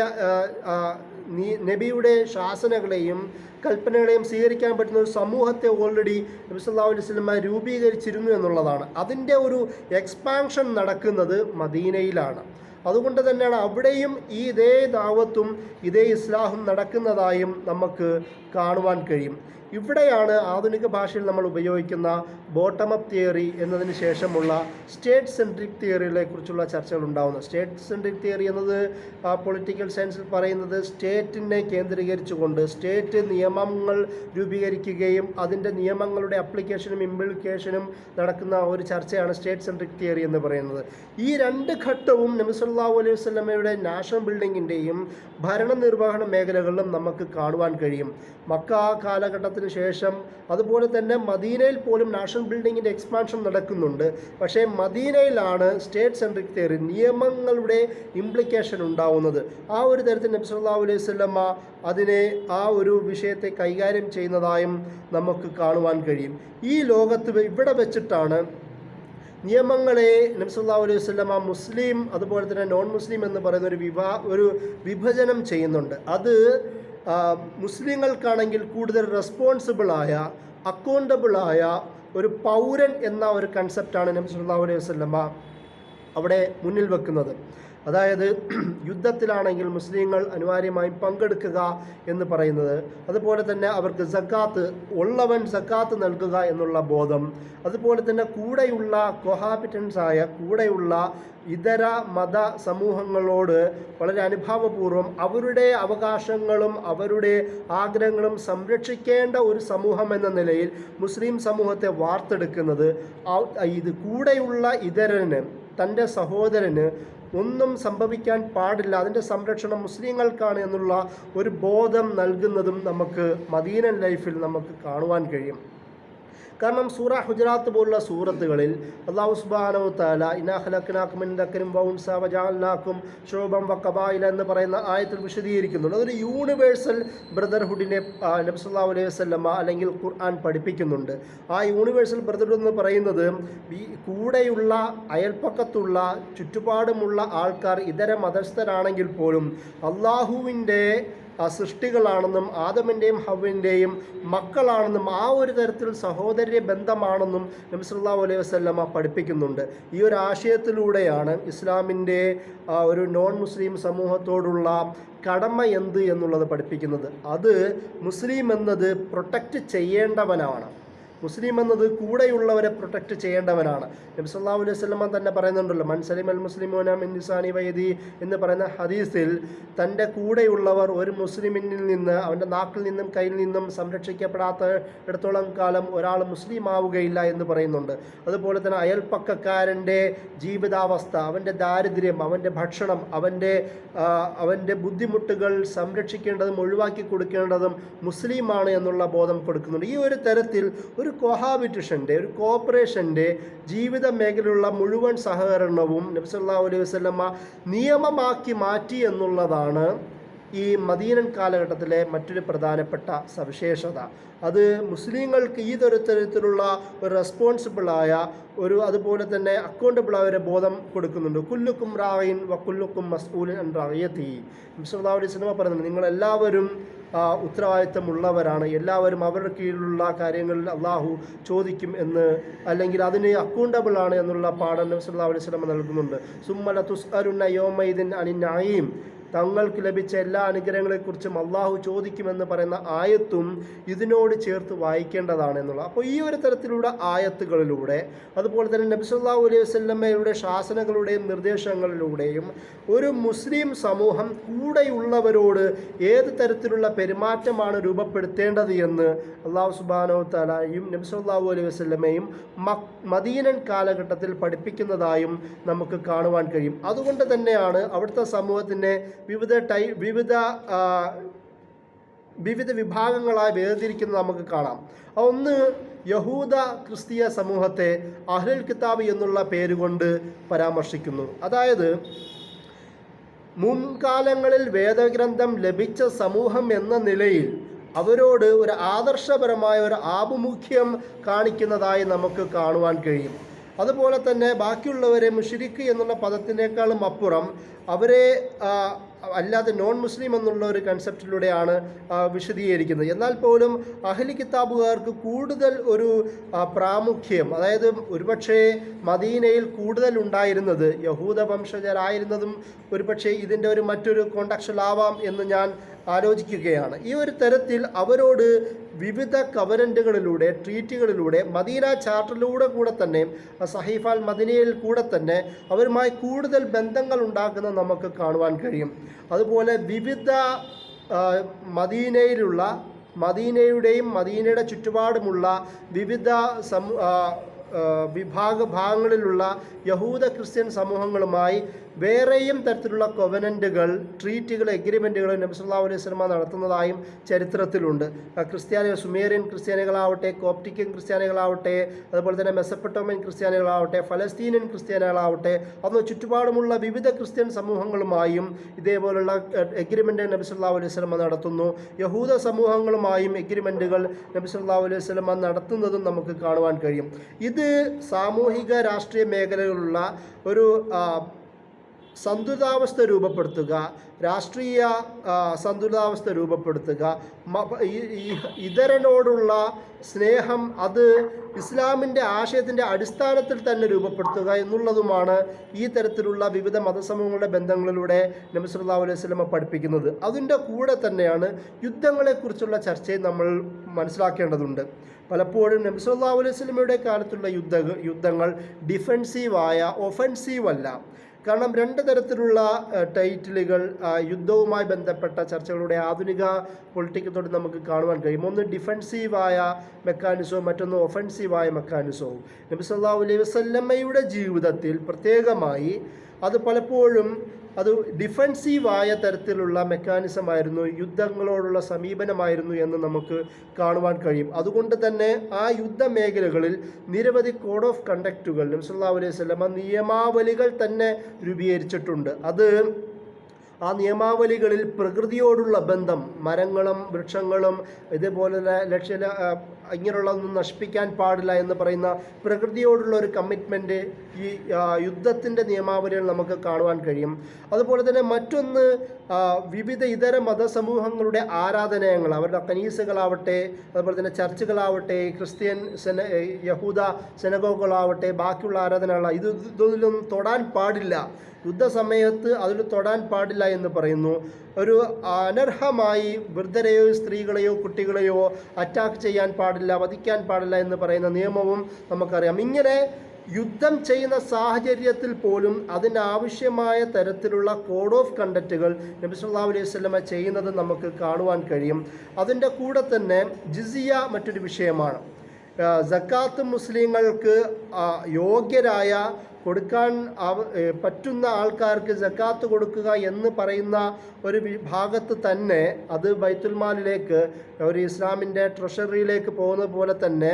നബിയുടെ ശാസനകളെയും കൽപ്പനകളെയും സ്വീകരിക്കാൻ പറ്റുന്ന ഒരു സമൂഹത്തെ ഓൾറെഡി നബി സല്ലല്ലാഹു അലൈഹി വസല്ലം രൂപീകരിച്ചിരുന്നു എന്നുള്ളതാണ്. അതിൻ്റെ ഒരു എക്സ്പാൻഷൻ നടക്കുന്നത് മദീനയിലാണ്. അതുകൊണ്ട് തന്നെയാണ് അവിടെയും ഇതേ ദാവത്തും ഇതേ ഇസ്ലാഹും നടക്കുന്നതായും നമുക്ക് കാണുവാൻ കഴിയും. ഇവിടെയാണ് ആധുനിക ഭാഷയിൽ നമ്മൾ ഉപയോഗിക്കുന്ന ബോട്ടം അപ്പ് തിയറി എന്നതിന് ശേഷമുള്ള സ്റ്റേറ്റ് സെൻട്രിക് തിയറികളെ കുറിച്ചുള്ള ചർച്ചകൾ ഉണ്ടാകുന്നത്. സ്റ്റേറ്റ് സെൻട്രിക് തിയറി എന്നത് പൊളിറ്റിക്കൽ സയൻസിൽ പറയുന്നത് സ്റ്റേറ്റിനെ കേന്ദ്രീകരിച്ചുകൊണ്ട് സ്റ്റേറ്റ് നിയമങ്ങൾ രൂപീകരിക്കുകയും അതിൻ്റെ നിയമങ്ങളുടെ അപ്ലിക്കേഷനും ഇംപ്ലിക്കേഷനും നടക്കുന്ന ഒരു ചർച്ചയാണ് സ്റ്റേറ്റ് സെൻട്രിക് തിയറി എന്ന് പറയുന്നത്. ഈ രണ്ട് ഘട്ടവും നബി സല്ലല്ലാഹു അലൈഹി വസല്ലമയുടെ നാഷണൽ ബിൽഡിങ്ങിൻ്റെയും ഭരണനിർവഹണ മേഖലകളിലും നമുക്ക് കാണുവാൻ കഴിയും. മക്ക കാലഘട്ടത്തിൽ ശേഷം അതുപോലെ തന്നെ മദീനയിൽ പോലും നാഷണൽ ബിൽഡിങ്ങിൻ്റെ എക്സ്പാൻഷൻ നടക്കുന്നുണ്ട്. പക്ഷേ മദീനയിലാണ് സ്റ്റേറ്റ് സെൻട്രിക് തിയറി, നിയമങ്ങളുടെ ഇംപ്ലിക്കേഷൻ ഉണ്ടാവുന്നത്. ആ ഒരു തരത്തിൽ നബി സല്ലല്ലാഹു അലൈഹി വസല്ലമ അതിനെ ആ ഒരു വിഷയത്തെ കൈകാര്യം ചെയ്യുന്നതായും നമുക്ക് കാണുവാൻ കഴിയും. ഈ ലോകത്ത് ഇവിടെ വെച്ചിട്ടാണ് നിയമങ്ങളെ നബി സല്ലല്ലാഹു അലൈഹി വസല്ലമ മുസ്ലിം അതുപോലെ തന്നെ നോൺ മുസ്ലിം എന്ന് പറയുന്ന ഒരു വിഭജനം ചെയ്യുന്നുണ്ട്. അത് മുസ്ലിങ്ങൾക്കാണെങ്കിൽ കൂടുതൽ റെസ്പോൺസിബിളായ അക്കൗണ്ടബിളായ ഒരു പൗരൻ എന്ന ഒരു കൺസെപ്റ്റാണ് നബി സല്ലല്ലാഹു അലൈഹി വസല്ലമ അവിടെ മുന്നിൽ വെക്കുന്നത്. അതായത് യുദ്ധത്തിലാണെങ്കിൽ മുസ്ലിങ്ങൾ അനിവാര്യമായും പങ്കെടുക്കുക എന്ന് പറയുന്നത്, അതുപോലെ തന്നെ അവർക്ക് സക്കാത്ത് ഉള്ളവൻ സക്കാത്ത് നൽകുക എന്നുള്ള ബോധം, അതുപോലെ തന്നെ കൂടെയുള്ള കൊഹാബിറ്റൻസായ കൂടെയുള്ള ഇതര മത സമൂഹങ്ങളോട് വളരെ അനുഭാവപൂർവ്വം അവരുടെ അവകാശങ്ങളും അവരുടെ ആഗ്രഹങ്ങളും സംരക്ഷിക്കേണ്ട ഒരു സമൂഹം എന്ന നിലയിൽ മുസ്ലിം സമൂഹത്തെ വാർത്തെടുക്കുന്നത്, ഇത് കൂടെയുള്ള ഇതരന് തൻ്റെ സഹോദരന് ഒന്നും സംഭവിക്കാൻ പാടില്ല, അതിൻ്റെ സംരക്ഷണം മുസ്ലിങ്ങൾക്കാണ് എന്നുള്ള ഒരു ബോധം നൽകുന്നതും നമുക്ക് മദീനൻ ലൈഫിൽ നമുക്ക് കാണുവാൻ കഴിയും. കാരണം സൂറ ഹുജറാത്ത് പോലുള്ള സൂറത്തുകളിൽ അല്ലാഹു സുബ്ഹാനഹു വ തആല ഇന്നാ ഖലഖനാകും മിൻ ദക്കരിൻ വ ഉൻസ വജഅൽനാകും ശുഅബൻ വ ഖബായില എന്ന് പറയുന്ന ആയത്തിൽ വിശദീകരിക്കുന്നുണ്ട്. അതൊരു യൂണിവേഴ്സൽ ബ്രദർഹുഡിനെ നബി സല്ലല്ലാഹു അലൈഹി വസല്ലമ അല്ലെങ്കിൽ ഖുർആൻ പഠിപ്പിക്കുന്നുണ്ട്. ആ യൂണിവേഴ്സൽ ബ്രദർഹുഡ് എന്ന് പറയുന്നത് കൂടെയുള്ള അയൽപ്പക്കത്തുള്ള ചുറ്റുപാടുമുള്ള ആൾക്കാർ ഇതര മതസ്ഥരാണെങ്കിൽ പോലും അള്ളാഹുവിൻ്റെ സൃഷ്ടികളാണെന്നും ആദമിൻ്റെയും ഹവ്വിൻ്റെയും മക്കളാണെന്നും ആ ഒരു തരത്തിൽ സഹോദര്യ ബന്ധമാണെന്നും നബി സല്ലല്ലാഹു അലൈഹി വസല്ലമ പഠിപ്പിക്കുന്നുണ്ട്. ഈ ഒരു ആശയത്തിലൂടെയാണ് ഇസ്ലാമിൻ്റെ ഒരു നോൺ മുസ്ലിം സമൂഹത്തോടുള്ള കടമ എന്ത് എന്നുള്ളത് പഠിപ്പിക്കുന്നത്. അത് മുസ്ലിം എന്നത് പ്രൊട്ടക്റ്റ് ചെയ്യേണ്ടവനാണ്. മുസ്ലിം എന്നത് കൂടെയുള്ളവരെ പ്രൊട്ടക്റ്റ് ചെയ്യേണ്ടവനാണ്. നബി സല്ലല്ലാഹു അലൈഹി വസല്ലം തന്നെ പറയുന്നുണ്ടല്ലോ, മൻ സലിമൽ മുസ്ലിമൂന മിൻ ലിസാനി വയദി എന്ന് പറയുന്ന ഹദീസിൽ തൻ്റെ കൂടെയുള്ളവർ ഒരു മുസ്ലിമിനിൽ നിന്ന് അവൻ്റെ നാക്കിൽ നിന്നും കയ്യിൽ നിന്നും സംരക്ഷിക്കപ്പെടാത്ത ഇടത്തോളം കാലം ഒരാൾ മുസ്ലിം ആവുകയില്ല എന്ന് പറയുന്നുണ്ട്. അതുപോലെ തന്നെ അയൽപ്പക്കക്കാരൻ്റെ ജീവിതാവസ്ഥ, അവൻ്റെ ദാരിദ്ര്യം, അവൻ്റെ ഭക്ഷണം, അവൻ്റെ ബുദ്ധിമുട്ടുകൾ സംരക്ഷിക്കേണ്ടതും ഒഴിവാക്കി കൊടുക്കേണ്ടതും മുസ്ലിമാണ് എന്നുള്ള ബോധം കൊടുക്കുന്നുണ്ട്. ഈ ഒരു തരത്തിൽ ഒരു കൊഹാബിറ്റേഷൻ്റെ ഒരു കോപ്പറേഷൻ്റെ ജീവിത മേഖലയിലുള്ള മുഴുവൻ സഹകരണവും നബി സല്ലല്ലാഹു അലൈഹി വസല്ലമ നിയമമാക്കി മാറ്റി എന്നുള്ളതാണ് ഈ മദീനൻ കാലഘട്ടത്തിലെ മറ്റൊരു പ്രധാനപ്പെട്ട സവിശേഷത. അത് മുസ്ലിങ്ങൾക്ക് ഈ തരത്തിലുള്ള ഒരു റെസ്പോൺസിബിളായ ഒരു അതുപോലെ തന്നെ അക്കൗണ്ടബിളായ ഒരു ബോധം കൊടുക്കുന്നുണ്ട്. കുല്ലുക്കും റായിൻ വ കുല്ലുക്കും മസ്ഊലിൻ അൻ റഅയതി. നബി സല്ലല്ലാഹു അലൈഹി വസല്ലമ പറയുന്നത്, നിങ്ങളെല്ലാവരും ഉത്തരവാദിത്തമുള്ളവരാണ്, എല്ലാവരും അവരുടെ കീഴിലുള്ള കാര്യങ്ങളിൽ അള്ളാഹു ചോദിക്കും എന്ന്, അല്ലെങ്കിൽ അതിന് അക്കൗണ്ടബിൾ ആണ് എന്നുള്ള പാഠം നബി സല്ലല്ലാഹു അലൈഹി വസല്ലമ നൽകുന്നുണ്ട്. സുമ്മല തുസ്അലുന്ന യൗമൈദിൻ അനിൻ നഈം, തങ്ങൾക്ക് ലഭിച്ച എല്ലാ അനുഗ്രഹങ്ങളെക്കുറിച്ചും അള്ളാഹു ചോദിക്കുമെന്ന് പറയുന്ന ആയത്തും ഇതിനോട് ചേർത്ത് വായിക്കേണ്ടതാണ് എന്നുള്ളത്. അപ്പോൾ ഈ ഒരു തരത്തിലുള്ള ആയത്തുകളിലൂടെ അതുപോലെ തന്നെ നബി സല്ലല്ലാഹു അലൈഹി വസല്ലമയുടെ ശാസനകളുടെയും നിർദ്ദേശങ്ങളിലൂടെയും ഒരു മുസ്ലിം സമൂഹം കൂടെയുള്ളവരോട് ഏത് തരത്തിലുള്ള പെരുമാറ്റമാണ് രൂപപ്പെടുത്തേണ്ടത് എന്ന് അള്ളാഹു സുബ്ഹാനഹു വ തആലയും നബി സല്ലല്ലാഹു അലൈഹി വസല്ലമയും മദീനൻ കാലഘട്ടത്തിൽ പഠിപ്പിക്കുന്നതായും നമുക്ക് കാണുവാൻ കഴിയും. അതുകൊണ്ട് തന്നെയാണ് അവിടുത്തെ സമൂഹത്തിൻ്റെ വിവിധ വിഭാഗങ്ങളായി വേർതിരിക്കുന്നത് നമുക്ക് കാണാം. ഒന്ന്, യഹൂദ ക്രിസ്തീയ സമൂഹത്തെ അഹ്ലുൽ കിതാബ് എന്നുള്ള പേരുകൊണ്ട് പരാമർശിക്കുന്നു. അതായത് മുൻകാലങ്ങളിൽ വേദഗ്രന്ഥം ലഭിച്ച സമൂഹം എന്ന നിലയിൽ അവരോട് ഒരു ആദർശപരമായ ഒരു ആഭിമുഖ്യം കാണിക്കുന്നതായി നമുക്ക് കാണുവാൻ കഴിയും. അതുപോലെ തന്നെ ബാക്കിയുള്ളവരെ മുശ്രിക്ക് എന്നുള്ള പദത്തിനേക്കാളും അപ്പുറം അവരെ അല്ലാതെ നോൺ മുസ്ലിം എന്നുള്ള ഒരു കൺസെപ്റ്റിലൂടെയാണ് വിശദീകരിക്കുന്നത്. എന്നാൽ പോലും അഹ്ലി കിതാബുകാർക്ക് കൂടുതൽ ഒരു പ്രാമുഖ്യം, അതായത് ഒരുപക്ഷെ മദീനയിൽ കൂടുതൽ ഉണ്ടായിരുന്നത് യഹൂദ വംശജരായിരുന്നതും ഒരുപക്ഷെ ഇതിൻ്റെ ഒരു മറ്റൊരു കോണ്ടക്സ്റ്റിലാവാം എന്ന് ഞാൻ ആലോചിക്കുകയാണ്. ഈ ഒരു തരത്തിൽ അവരോട് വിവിധ കവനൻ്റുകളിലൂടെ, ട്രീറ്റുകളിലൂടെ, മദീന ചാർട്ടറിലൂടെ കൂടെ തന്നെ, സഹീഫ അൽ മദീനയിൽ കൂടെ തന്നെ അവരുമായി കൂടുതൽ ബന്ധങ്ങൾ ഉണ്ടാക്കുന്നത് നമുക്ക് കാണുവാൻ കഴിയും. അതുപോലെ വിവിധ മദീനയുടെയും മദീനയുടെ ചുറ്റുപാടുമുള്ള വിവിധ ഭാഗങ്ങളിലുള്ള യഹൂദ ക്രിസ്ത്യൻ സമൂഹങ്ങളുമായി വേറെയും തരത്തിലുള്ള കൊവനൻറ്റുകൾ, ട്രീറ്റുകൾ, എഗ്രിമെൻറ്റുകൾ നബി സല്ലല്ലാഹു അലൈഹി വസല്ലം നടത്തുന്നതായും ചരിത്രത്തിലുണ്ട്. സുമേറിയൻ ക്രിസ്ത്യാനികളാവട്ടെ, കോപ്റ്റിക്കൻ ക്രിസ്ത്യാനികളാവട്ടെ, അതുപോലെ തന്നെ മെസപ്പൊട്ടോമിയൻ ക്രിസ്ത്യാനികളാവട്ടെ, ഫലസ്തീനിയൻ ക്രിസ്ത്യാനികളാവട്ടെ, അന്ന് ചുറ്റുപാടുമുള്ള വിവിധ ക്രിസ്ത്യൻ സമൂഹങ്ങളുമായും ഇതേപോലുള്ള എഗ്രിമെൻ്റ് നബി സല്ലല്ലാഹു അലൈഹി വസല്ലം നടത്തുന്നു. യഹൂദ സമൂഹങ്ങളുമായും എഗ്രിമെൻറ്റുകൾ നബി സല്ലല്ലാഹു അലൈഹി വസല്ലം നടത്തുന്നതും നമുക്ക് കാണുവാൻ കഴിയും. ഇത് സാമൂഹിക രാഷ്ട്രീയ മേഖലകളിലുള്ള ഒരു സന്തുലിതാവസ്ഥ രൂപപ്പെടുത്തുക, രാഷ്ട്രീയ സന്തുലിതാവസ്ഥ രൂപപ്പെടുത്തുക, ഇതരനോടുള്ള സ്നേഹം അത് ഇസ്ലാമിൻ്റെ ആശയത്തിൻ്റെ അടിസ്ഥാനത്തിൽ തന്നെ രൂപപ്പെടുത്തുക എന്നുള്ളതുമാണ് ഈ തരത്തിലുള്ള വിവിധ മതസമൂഹങ്ങളുടെ ബന്ധങ്ങളിലൂടെ നബി സല്ലല്ലാഹു അലൈഹി വസല്ലം പഠിപ്പിക്കുന്നത്. അതിൻ്റെ കൂടെ തന്നെയാണ് യുദ്ധങ്ങളെക്കുറിച്ചുള്ള ചർച്ചയും നമ്മൾ മനസ്സിലാക്കേണ്ടതുണ്ട്. പലപ്പോഴും നബി സല്ലല്ലാഹു അലൈഹി വസല്ലമയുടെ കാലത്തുള്ള യുദ്ധങ്ങൾ ഡിഫെൻസീവായ, ഒഫെൻസീവ് അല്ല. കാരണം രണ്ട് തരത്തിലുള്ള ടൈറ്റിലുകൾ യുദ്ധവുമായി ബന്ധപ്പെട്ട ചർച്ചകളുടെ ആധുനിക പൊളിറ്റിക്കത്തോട് നമുക്ക് കാണുവാൻ കഴിയും. ഒന്ന് ഡിഫെൻസീവായ മെക്കാനിസവും മറ്റൊന്ന് ഒഫെൻസീവായ മെക്കാനിസവും. നബി സല്ലല്ലാഹു അലൈഹി വസല്ലമയുടെ ജീവിതത്തിൽ പ്രത്യേകമായി അത് പലപ്പോഴും അത് ഡിഫെൻസീവായ തരത്തിലുള്ള മെക്കാനിസമായിരുന്നു, യുദ്ധങ്ങളോടുള്ള സമീപനമായിരുന്നു എന്ന് നമുക്ക് കാണുവാൻ കഴിയും. അതുകൊണ്ട് തന്നെ ആ യുദ്ധ മേഖലകളിൽ നിരവധി കോഡ് ഓഫ് കണ്ടക്റ്റുകൾ നബി സല്ലല്ലാഹു അലൈഹി വസല്ലമ നിയമാവലികൾ തന്നെ രൂപീകരിച്ചിട്ടുണ്ട്. അത് ആ നിയമാവലികളിൽ പ്രകൃതിയോടുള്ള ബന്ധം, മരങ്ങളും വൃക്ഷങ്ങളും ഇതേപോലെ ഇങ്ങനെയുള്ളതൊന്നും നശിപ്പിക്കാൻ പാടില്ല എന്ന് പറയുന്ന പ്രകൃതിയോടുള്ള ഒരു കമ്മിറ്റ്മെൻറ്റ് ഈ യുദ്ധത്തിൻ്റെ നിയമാവലികൾ നമുക്ക് കാണുവാൻ കഴിയും. അതുപോലെ തന്നെ മറ്റൊന്ന് വിവിധ ഇതര മതസമൂഹങ്ങളുടെ ആരാധനാലയങ്ങൾ, അവരുടെ കനീസകളാവട്ടെ, അതുപോലെ തന്നെ ചർച്ചുകളാവട്ടെ, ക്രിസ്ത്യൻ യഹൂദ സെനഗോഗുകളാവട്ടെ, ബാക്കിയുള്ള ആരാധനകളാണ്, ഇതൊന്നും തൊടാൻ പാടില്ല, യുദ്ധസമയത്ത് അതിൽ തൊടാൻ പാടില്ല എന്ന് പറയുന്നു. ഒരു അനർഹമായി വൃദ്ധരെയോ സ്ത്രീകളെയോ കുട്ടികളെയോ അറ്റാക്ക് ചെയ്യാൻ പാടില്ല, വധിക്കാൻ പാടില്ല എന്ന് പറയുന്ന നിയമവും നമുക്കറിയാം. ഇങ്ങനെ യുദ്ധം ചെയ്യുന്ന സാഹചര്യത്തിൽ പോലും അതിനാവശ്യമായ തരത്തിലുള്ള കോഡ് ഓഫ് കണ്ടക്റ്റുകൾ നബി സല്ലല്ലാഹു അലൈഹി വസല്ലമ ചെയ്യുന്നത് നമുക്ക് കാണുവാൻ കഴിയും. അതിൻ്റെ കൂടെ തന്നെ ജിസിയ മറ്റൊരു വിഷയമാണ്. സക്കാത്ത് മുസ്ലിങ്ങൾക്ക് യോഗ്യരായ കൊടുക്കാൻ പറ്റുന്ന ആൾക്കാർക്ക് സക്കാത്ത് കൊടുക്കുക എന്ന് പറയുന്ന ഒരു വിഭാഗത്ത് തന്നെ അത് ബൈത്തുൽ മാലിലേക്ക്, ഒരു ഇസ്ലാമിൻ്റെ ട്രഷറിയിലേക്ക് പോകുന്ന പോലെ തന്നെ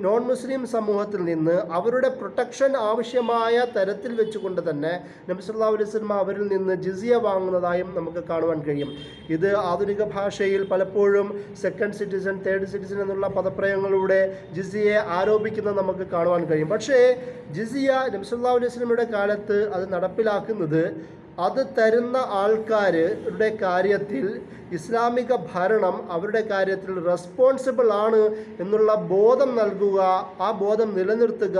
നോൺ മുസ്ലിം സമൂഹത്തിൽ നിന്ന് അവരുടെ പ്രൊട്ടക്ഷൻ ആവശ്യമായ തരത്തിൽ വെച്ചുകൊണ്ട് തന്നെ നബി സല്ലല്ലാഹു അലൈഹി വസല്ലം അവരിൽ നിന്ന് ജിസിയ വാങ്ങുന്നതായും നമുക്ക് കാണുവാൻ കഴിയും. ഇത് ആധുനിക ഭാഷയിൽ പലപ്പോഴും സെക്കൻഡ് സിറ്റിസൺ, തേർഡ് സിറ്റിസൺ എന്നുള്ള പദപ്രയോഗങ്ങളിലൂടെ ജിസിയയെ ആരോപിക്കുന്നത് നമുക്ക് കാണുവാൻ കഴിയും. പക്ഷേ ജിസിയ നബി സല്ലല്ലാഹു അലൈഹി വസല്ലമയുടെ കാലത്ത് അത് നടപ്പിലാക്കുന്നത് അത് തരുന്ന ആൾക്കാരുടെ കാര്യത്തിൽ ഇസ്ലാമിക ഭരണം അവരുടെ കാര്യത്തിൽ റെസ്പോൺസിബിൾ ആണ് എന്നുള്ള ബോധം നൽകുക, ആ ബോധം നിലനിർത്തുക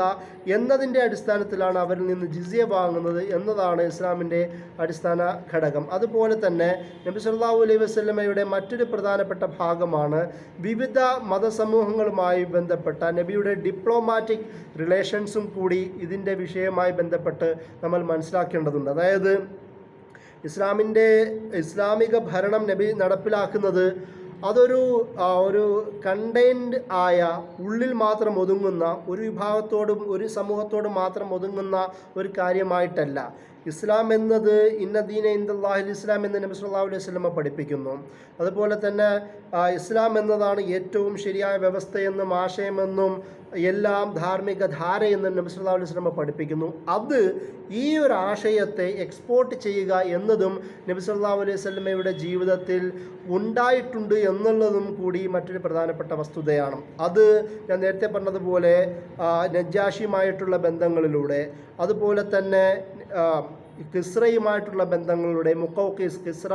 എന്നതിൻ്റെ അടിസ്ഥാനത്തിലാണ് അവരിൽ നിന്ന് ജിസിയ വാങ്ങുന്നത് എന്നതാണ് ഇസ്ലാമിൻ്റെ അടിസ്ഥാന ഘടകം. അതുപോലെ തന്നെ നബി സല്ലല്ലാഹു അലൈഹി വസല്ലമയുടെ മറ്റൊരു പ്രധാനപ്പെട്ട ഭാഗമാണ് വിവിധ മതസമൂഹങ്ങളുമായി ബന്ധപ്പെട്ട നബിയുടെ ഡിപ്ലോമാറ്റിക് റിലേഷൻസും കൂടി ഇതിൻ്റെ വിഷയവുമായി ബന്ധപ്പെട്ട് നമ്മൾ മനസ്സിലാക്കേണ്ടതുണ്ട്. അതായത് ഇസ്ലാമിക ഭരണം നബി നടപ്പിലാക്കുന്നത് ഒരു കണ്ടെയ്ൻഡ് ആയ, ഉള്ളിൽ മാത്രം ഒതുങ്ങുന്ന, ഒരു വിഭാഗത്തോടും ഒരു സമൂഹത്തോടും മാത്രം ഒതുങ്ങുന്ന ഒരു കാര്യമായിട്ടല്ല. ഇസ്ലാം എന്നത് ഇന്ന ദീന ഇൻദല്ലാഹിൽ ഇസ്ലാം എന്ന് നബി സല്ലല്ലാഹു അലൈഹി വസല്ലമ പഠിപ്പിക്കുന്നു. അതുപോലെ തന്നെ ഇസ്ലാം എന്നതാണ് ഏറ്റവും ശരിയായ വ്യവസ്ഥയെന്നും ആശയമെന്നും എല്ലാം ധാർമ്മിക ധാരയെന്നും നബി സല്ലല്ലാഹു അലൈഹി വസല്ലമ പഠിപ്പിക്കുന്നു. അത് ഈ ഒരു ആശയത്തെ എക്സ്പോർട്ട് ചെയ്യുക എന്നതും നബി സല്ലല്ലാഹു അലൈഹി വസല്ലമയുടെ ജീവിതത്തിൽ ഉണ്ടായിട്ടുണ്ട് എന്നുള്ളതും കൂടി മറ്റൊരു പ്രധാനപ്പെട്ട വസ്തുതയാണ്. അത് ഞാൻ നേരത്തെ പറഞ്ഞതുപോലെ നജ്ജാഷിയുമായിട്ടുള്ള ബന്ധങ്ങളിലൂടെ, അതുപോലെ തന്നെ കിസ്രയുമായിട്ടുള്ള ബന്ധങ്ങളിലൂടെ, മുക്കൗക്കിസ്, കിസ്ര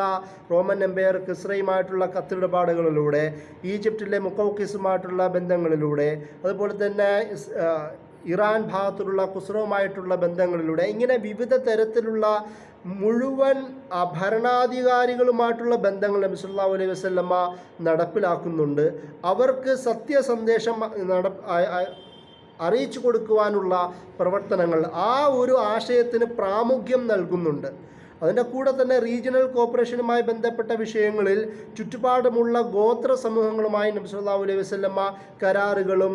റോമൻ എംപയർ കിസ്രയുമായിട്ടുള്ള കത്തിടപാടുകളിലൂടെ, ഈജിപ്തിലെ മുക്കൗക്കിസുമായിട്ടുള്ള ബന്ധങ്ങളിലൂടെ, അതുപോലെ തന്നെ ഇറാൻ ഭാഗത്തുള്ള ഖുസ്രോവുമായിട്ടുള്ള ബന്ധങ്ങളിലൂടെ, ഇങ്ങനെ വിവിധ തരത്തിലുള്ള മുഴുവൻ ഭരണാധികാരികളുമായിട്ടുള്ള ബന്ധങ്ങൾ നബി സല്ലല്ലാഹു അലൈഹി വസല്ലമ നടപ്പിലാക്കുന്നുണ്ട്. അവർക്ക് സത്യസന്ദേശം അറിയിച്ചു കൊടുക്കുവാനുള്ള പ്രവർത്തനങ്ങൾ, ആ ഒരു ആശയത്തിന് പ്രാമുഖ്യം നൽകുന്നുണ്ട്. അതിൻ്റെ കൂടെ തന്നെ റീജിയണൽ കോർപ്പറേഷനുമായി ബന്ധപ്പെട്ട വിഷയങ്ങളിൽ ചുറ്റുപാടുമുള്ള ഗോത്ര സമൂഹങ്ങളുമായി നബി സല്ലല്ലാഹു അലൈഹി വസല്ലമ കരാറുകളും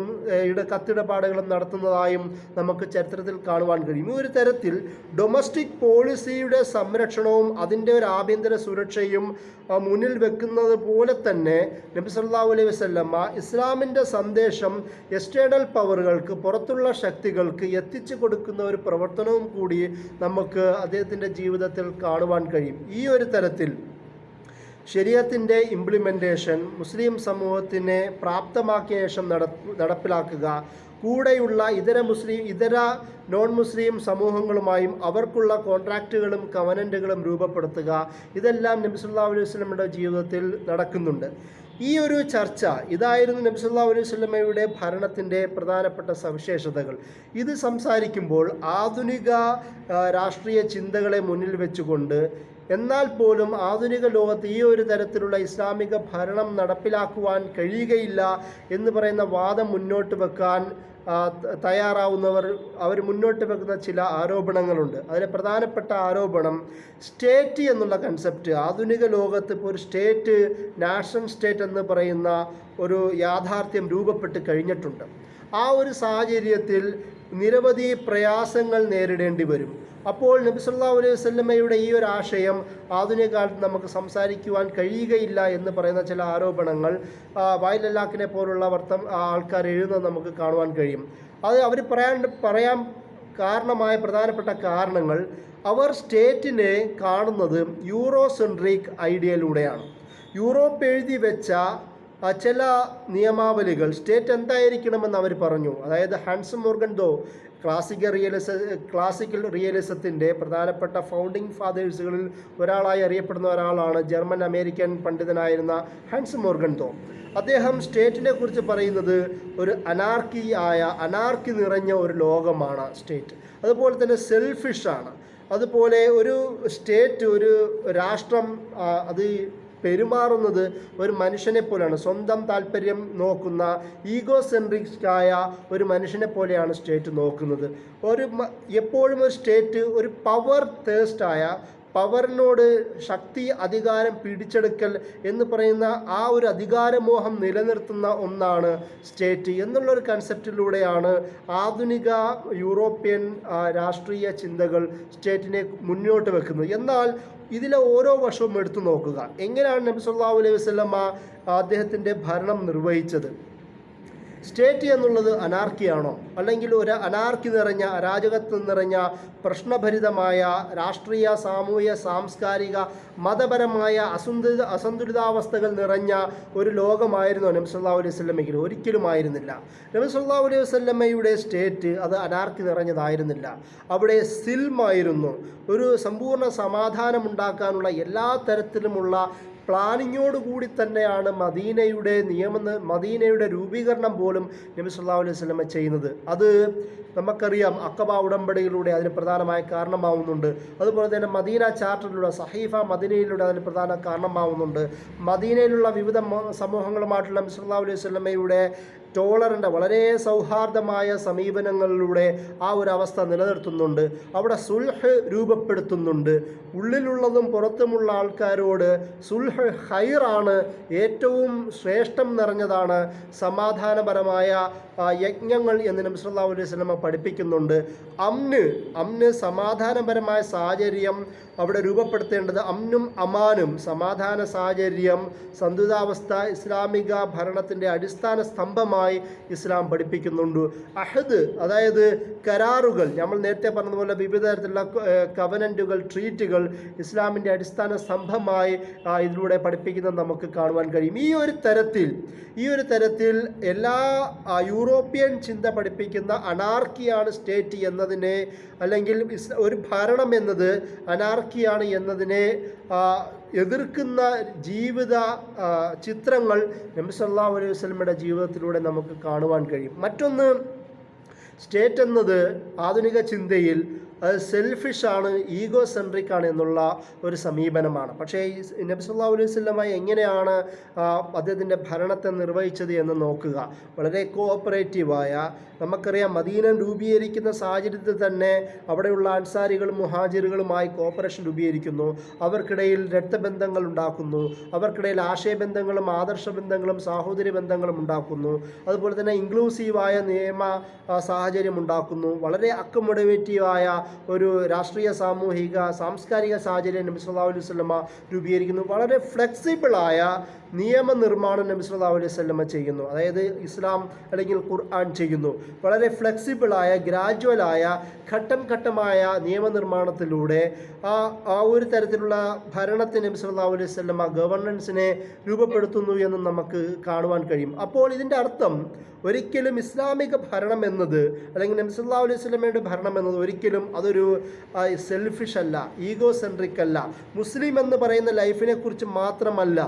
കത്തിടപാടുകളും നടത്തുന്നതായും നമുക്ക് ചരിത്രത്തിൽ കാണുവാൻ കഴിയും. ഈ ഒരു തരത്തിൽ ഡൊമസ്റ്റിക് പോളിസിയുടെ സംരക്ഷണവും അതിൻ്റെ ഒരു ആഭ്യന്തര സുരക്ഷയും മുന്നിൽ വെക്കുന്നത് പോലെ തന്നെ നബി സല്ലല്ലാഹു അലൈഹി വസല്ലമ ഇസ്ലാമിൻ്റെ സന്ദേശം എക്സ്റ്റേണൽ പവറുകൾക്ക്, പുറത്തുള്ള ശക്തികൾക്ക് എത്തിച്ചു കൊടുക്കുന്ന ഒരു പ്രവർത്തനവും കൂടി നമുക്ക് അദ്ദേഹത്തിൻ്റെ ജീവിതത്തിൽ കാണുവാൻ കഴിയും. ഈ ഒരു തരത്തിൽ ശരീഅത്തിൻ്റെ ഇംപ്ലിമെൻറ്റേഷൻ മുസ്ലിം സമൂഹത്തിനെ പ്രാപ്തമാക്കിയ ശേഷം നടപ്പിലാക്കുക, കൂടെയുള്ള ഇതര നോൺ മുസ്ലിം സമൂഹങ്ങളുമായും അവർക്കുള്ള കോൺട്രാക്റ്റുകളും കവനൻറ്റുകളും രൂപപ്പെടുത്തുക, ഇതെല്ലാം നബി സല്ലല്ലാഹു അലൈഹി വസല്ലമയുടെ ജീവിതത്തിൽ നടക്കുന്നുണ്ട്. ഈ ഒരു ചർച്ച ഇതായിരുന്നു നബി സല്ലല്ലാഹു അലൈഹി വസല്ലമയുടെ ഭരണത്തിൻ്റെ പ്രധാനപ്പെട്ട സവിശേഷതകൾ. ഇത് സംസാരിക്കുമ്പോൾ ആധുനിക രാഷ്ട്രീയ ചിന്തകളെ മുന്നിൽ വെച്ചുകൊണ്ട്, എന്നാൽ പോലും ആധുനിക ലോകത്ത് ഈ ഒരു തരത്തിലുള്ള ഇസ്ലാമിക ഭരണം നടപ്പിലാക്കുവാൻ കഴിയുകയില്ല എന്ന് പറയുന്ന വാദം മുന്നോട്ട് വെക്കാൻ തയ്യാറാവുന്നവർ അവർ മുന്നോട്ട് വെക്കുന്ന ചില ആരോപണങ്ങളുണ്ട്. അതിലെ പ്രധാനപ്പെട്ട ആരോപണം, സ്റ്റേറ്റ് എന്നുള്ള കൺസെപ്റ്റ് ആധുനിക ലോകത്ത് ഇപ്പോൾ ഒരു സ്റ്റേറ്റ്, നാഷണൽ സ്റ്റേറ്റ് എന്ന് പറയുന്ന ഒരു യാഥാർത്ഥ്യം രൂപപ്പെട്ട് കഴിഞ്ഞിട്ടുണ്ട്. ആ ഒരു സാഹചര്യത്തിൽ നിരവധി പ്രയാസങ്ങൾ നേരിടേണ്ടി വരും. അപ്പോൾ നബി സല്ലല്ലാഹു അലൈഹി വസല്ലമയുടെ ഈ ഒരു ആശയം ആധുനിക കാലത്ത് നമുക്ക് സംസാരിക്കുവാൻ കഴിയുകയില്ല എന്ന് പറയുന്ന ചില ആരോപണങ്ങൾ വായിലല്ലാക്കിനെ പോലുള്ള ആൾക്കാർ എഴുതുന്നത് നമുക്ക് കാണുവാൻ കഴിയും. അത് അവർ പറയാൻ കാരണമായ പ്രധാനപ്പെട്ട കാരണങ്ങൾ, അവർ സ്റ്റേറ്റിനെ കാണുന്നത് യൂറോസെൻട്രിക് ഐഡിയയിലൂടെയാണ്. യൂറോപ്പ് എഴുതി വെച്ച ചില നിയമാവലികൾ സ്റ്റേറ്റ് എന്തായിരിക്കണമെന്ന് അവർ പറഞ്ഞു. അതായത് ഹൻസ് മോർഗൻ ദോ ക്ലാസിക്കൽ റിയലിസത്തിൻ്റെ പ്രധാനപ്പെട്ട ഫൗണ്ടിങ് ഫാദേഴ്സുകളിൽ ഒരാളായി അറിയപ്പെടുന്ന ഒരാളാണ് ജർമ്മൻ അമേരിക്കൻ പണ്ഡിതനായിരുന്ന ഹൻസ് മോർഗൻ ദോ. അദ്ദേഹം സ്റ്റേറ്റിനെ കുറിച്ച് പറയുന്നത് ഒരു അനാർക്കി നിറഞ്ഞ ഒരു ലോകമാണ് സ്റ്റേറ്റ്. അതുപോലെ തന്നെ സെൽഫിഷാണ്. അതുപോലെ ഒരു സ്റ്റേറ്റ്, ഒരു രാഷ്ട്രം അത് പെരുമാറുന്നത് ഒരു മനുഷ്യനെ പോലെയാണ്. സ്വന്തം താല്പര്യം നോക്കുന്ന ഈഗോസെൻട്രിക്കായ ഒരു മനുഷ്യനെ പോലെയാണ് സ്റ്റേറ്റ് നോക്കുന്നത്. എപ്പോഴും ഒരു സ്റ്റേറ്റ് ഒരു പവർ തേസ്റ്റായ, പവറിനോട് ശക്തി, അധികാരം പിടിച്ചെടുക്കൽ എന്ന് പറയുന്ന ആ ഒരു അധികാരമോഹം നിലനിർത്തുന്ന ഒന്നാണ് സ്റ്റേറ്റ് എന്നുള്ളൊരു കൺസെപ്റ്റിലൂടെയാണ് ആധുനിക യൂറോപ്യൻ രാഷ്ട്രീയ ചിന്തകൾ സ്റ്റേറ്റിനെ മുന്നോട്ട് വെക്കുന്നത്. എന്നാൽ ഇതിലെ ഓരോ വശവും എടുത്തു നോക്കുക. എങ്ങനെയാണ് നബി സല്ലല്ലാഹു അലൈഹി വസല്ലമ അദ്ദേഹത്തിൻ്റെ ഭരണം നിർവഹിച്ചത്? സ്റ്റേറ്റ് എന്നുള്ളത് അനാർക്കിയാണോ, അല്ലെങ്കിൽ ഒരു അനാർക്കി നിറഞ്ഞ, അരാജകത്വം നിറഞ്ഞ, പ്രശ്നഭരിതമായ രാഷ്ട്രീയ, സാമൂഹ്യ, സാംസ്കാരിക, മതപരമായ അസന്തുലിതാവസ്ഥകൾ നിറഞ്ഞ ഒരു ലോകമായിരുന്നോ നബി സല്ലല്ലാഹു അലൈഹി വസല്ലമയ്ക്ക്? ഒരിക്കലും ആയിരുന്നില്ല. നബി സല്ലല്ലാഹു അലൈഹി വസല്ലമയുടെ സ്റ്റേറ്റ് അത് അനാർക്കി നിറഞ്ഞതായിരുന്നില്ല. അവിടെ സിൽമായിരുന്നു. ഒരു സമ്പൂർണ്ണ സമാധാനമുണ്ടാക്കാനുള്ള എല്ലാ തരത്തിലുമുള്ള പ്ലാനിങ്ങോടുകൂടി തന്നെയാണ് മദീനയുടെ രൂപീകരണം പോലും നബി സല്ലല്ലാഹു അലൈഹി വസല്ലമ ചെയ്യുന്നത്. അത് നമുക്കറിയാം, അഖബ ഉടമ്പടിയിലൂടെ അതിന് പ്രധാനമായ കാരണമാവുന്നുണ്ട്. അതുപോലെ തന്നെ മദീന ചാർട്ടറിലൂടെ, സഹീഫ മദീനയിലൂടെ അതിന് പ്രധാന കാരണമാവുന്നുണ്ട്. മദീനയിലുള്ള വിവിധ സമൂഹങ്ങളുമായിട്ടുള്ള നബി സല്ലല്ലാഹു അലൈഹി വസല്ലമയുടെ ടോളറൻ്റ്, വളരെ സൗഹാർദ്ദമായ സമീപനങ്ങളിലൂടെ ആ ഒരു അവസ്ഥ നിലനിർത്തുന്നുണ്ട്. അവിടെ സുൽഹ് രൂപപ്പെടുത്തുന്നുണ്ട്. ഉള്ളിലുള്ളതും പുറത്തുമുള്ള ആൾക്കാരോട് സുൽഹ് ഖൈറാണ്, ഏറ്റവും ശ്രേഷ്ഠം നിറഞ്ഞതാണ്, സമാധാനപരമായ യജ്ഞങ്ങൾ എന്ന് നബി സല്ലല്ലാഹു അലൈഹി വസല്ലമ പഠിപ്പിക്കുന്നുണ്ട്. അമ്ന്, സമാധാനപരമായ സാഹചര്യം അവിടെ രൂപപ്പെടുത്തേണ്ടത് അമ്നും അമാനും, സമാധാന സാഹചര്യം, സന്തുലിതാവസ്ഥ ഇസ്ലാമിക ഭരണത്തിൻ്റെ അടിസ്ഥാന സ്തംഭമായി ഇസ്ലാം പഠിപ്പിക്കുന്നുണ്ട്. അഹദ്, അതായത് കരാറുകൾ, നമ്മൾ നേരത്തെ പറഞ്ഞതുപോലെ വിവിധ തരത്തിലുള്ള കവനൻറ്റുകൾ, ട്രീറ്റുകൾ ഇസ്ലാമിൻ്റെ അടിസ്ഥാന സ്തംഭമായി ഇതിലൂടെ പഠിപ്പിക്കുന്നത് നമുക്ക് കാണുവാൻ കഴിയും. ഈ ഒരു തരത്തിൽ എല്ലാ യൂറോപ്യൻ ചിന്ത പഠിപ്പിക്കുന്ന അനാർക്കിയാണ് സ്റ്റേറ്റ് എന്നതിനെ, അല്ലെങ്കിൽ ഒരു ഭരണം എന്നത് അനാർക്കിയാണ് എന്നതിനെ എതിർക്കുന്ന ജീവിത ചിത്രങ്ങൾ നബി സല്ലല്ലാഹു അലൈഹി വസല്ലമയുടെ ജീവിതത്തിലൂടെ നമുക്ക് കാണുവാൻ കഴിയും. മറ്റൊന്ന്, സ്റ്റേറ്റ് എന്നത് ആധുനിക ചിന്തയിൽ അത് സെൽഫിഷാണ്, ഈഗോ സെൻട്രിക് ആണ് എന്നുള്ള ഒരു സമീപനമാണ്. പക്ഷേ നബി സല്ലല്ലാഹു അലൈഹി വസല്ലമ എങ്ങനെയാണ് അദ്ദേഹത്തിൻ്റെ ഭരണത്തെ നിർവഹിച്ചത് എന്ന് നോക്കുക. വളരെ കോഓപ്പറേറ്റീവായ, നമുക്കറിയാം മദീന രൂപീകരിക്കുന്ന സാഹചര്യത്തിൽ തന്നെ അവിടെയുള്ള അൻസാരികളും മുഹാജിറുകളുമായി കോപ്പറേഷൻ രൂപീകരിക്കുന്നു. അവർക്കിടയിൽ രക്തബന്ധങ്ങൾ ഉണ്ടാക്കുന്നു, അവർക്കിടയിൽ ആശയബന്ധങ്ങളും ആദർശബന്ധങ്ങളും സാഹോദര്യ ബന്ധങ്ങളും ഉണ്ടാക്കുന്നു. അതുപോലെ തന്നെ ഇൻക്ലൂസീവായ നിയമ സാഹചര്യം ഉണ്ടാക്കുന്നു. വളരെ അക്കോമഡേറ്റീവായ ഒരു രാഷ്ട്രീയ, സാമൂഹിക, സാംസ്കാരിക സാഹചര്യം നബി സല്ലല്ലാഹു അലൈഹി വസല്ലമ രൂപീകരിക്കുന്നു. വളരെ ഫ്ലെക്സിബിളായ നിയമനിർമ്മാണം നബി സല്ലല്ലാഹു അലൈഹി വസല്ലമ ചെയ്യുന്നു. അതായത് ഇസ്ലാം അല്ലെങ്കിൽ ഖുർആൻ ചെയ്യുന്നു. വളരെ ഫ്ലെക്സിബിളായ, ഗ്രാജുവലായ, ഘട്ടം ഘട്ടമായ നിയമനിർമ്മാണത്തിലൂടെ ആ ഒരു തരത്തിലുള്ള ഭരണത്തെ നബി സല്ലല്ലാഹു അലൈഹി വസല്ലമ, ഗവർണൻസിനെ രൂപപ്പെടുത്തുന്നു എന്ന് നമുക്ക് കാണുവാൻ കഴിയും. അപ്പോൾ ഇതിൻ്റെ അർത്ഥം ഒരിക്കലും ഇസ്ലാമിക ഭരണം എന്നത്, അല്ലെങ്കിൽ നബി സല്ലല്ലാഹു അലൈഹി വസല്ലമയുടെ ഭരണം എന്നത് ഒരിക്കലും അതൊരു സെൽഫിഷ് അല്ല, ഈഗോ സെൻട്രിക് അല്ല. മുസ്ലിം എന്ന് പറയുന്ന ലൈഫിനെ കുറിച്ച് മാത്രമല്ല,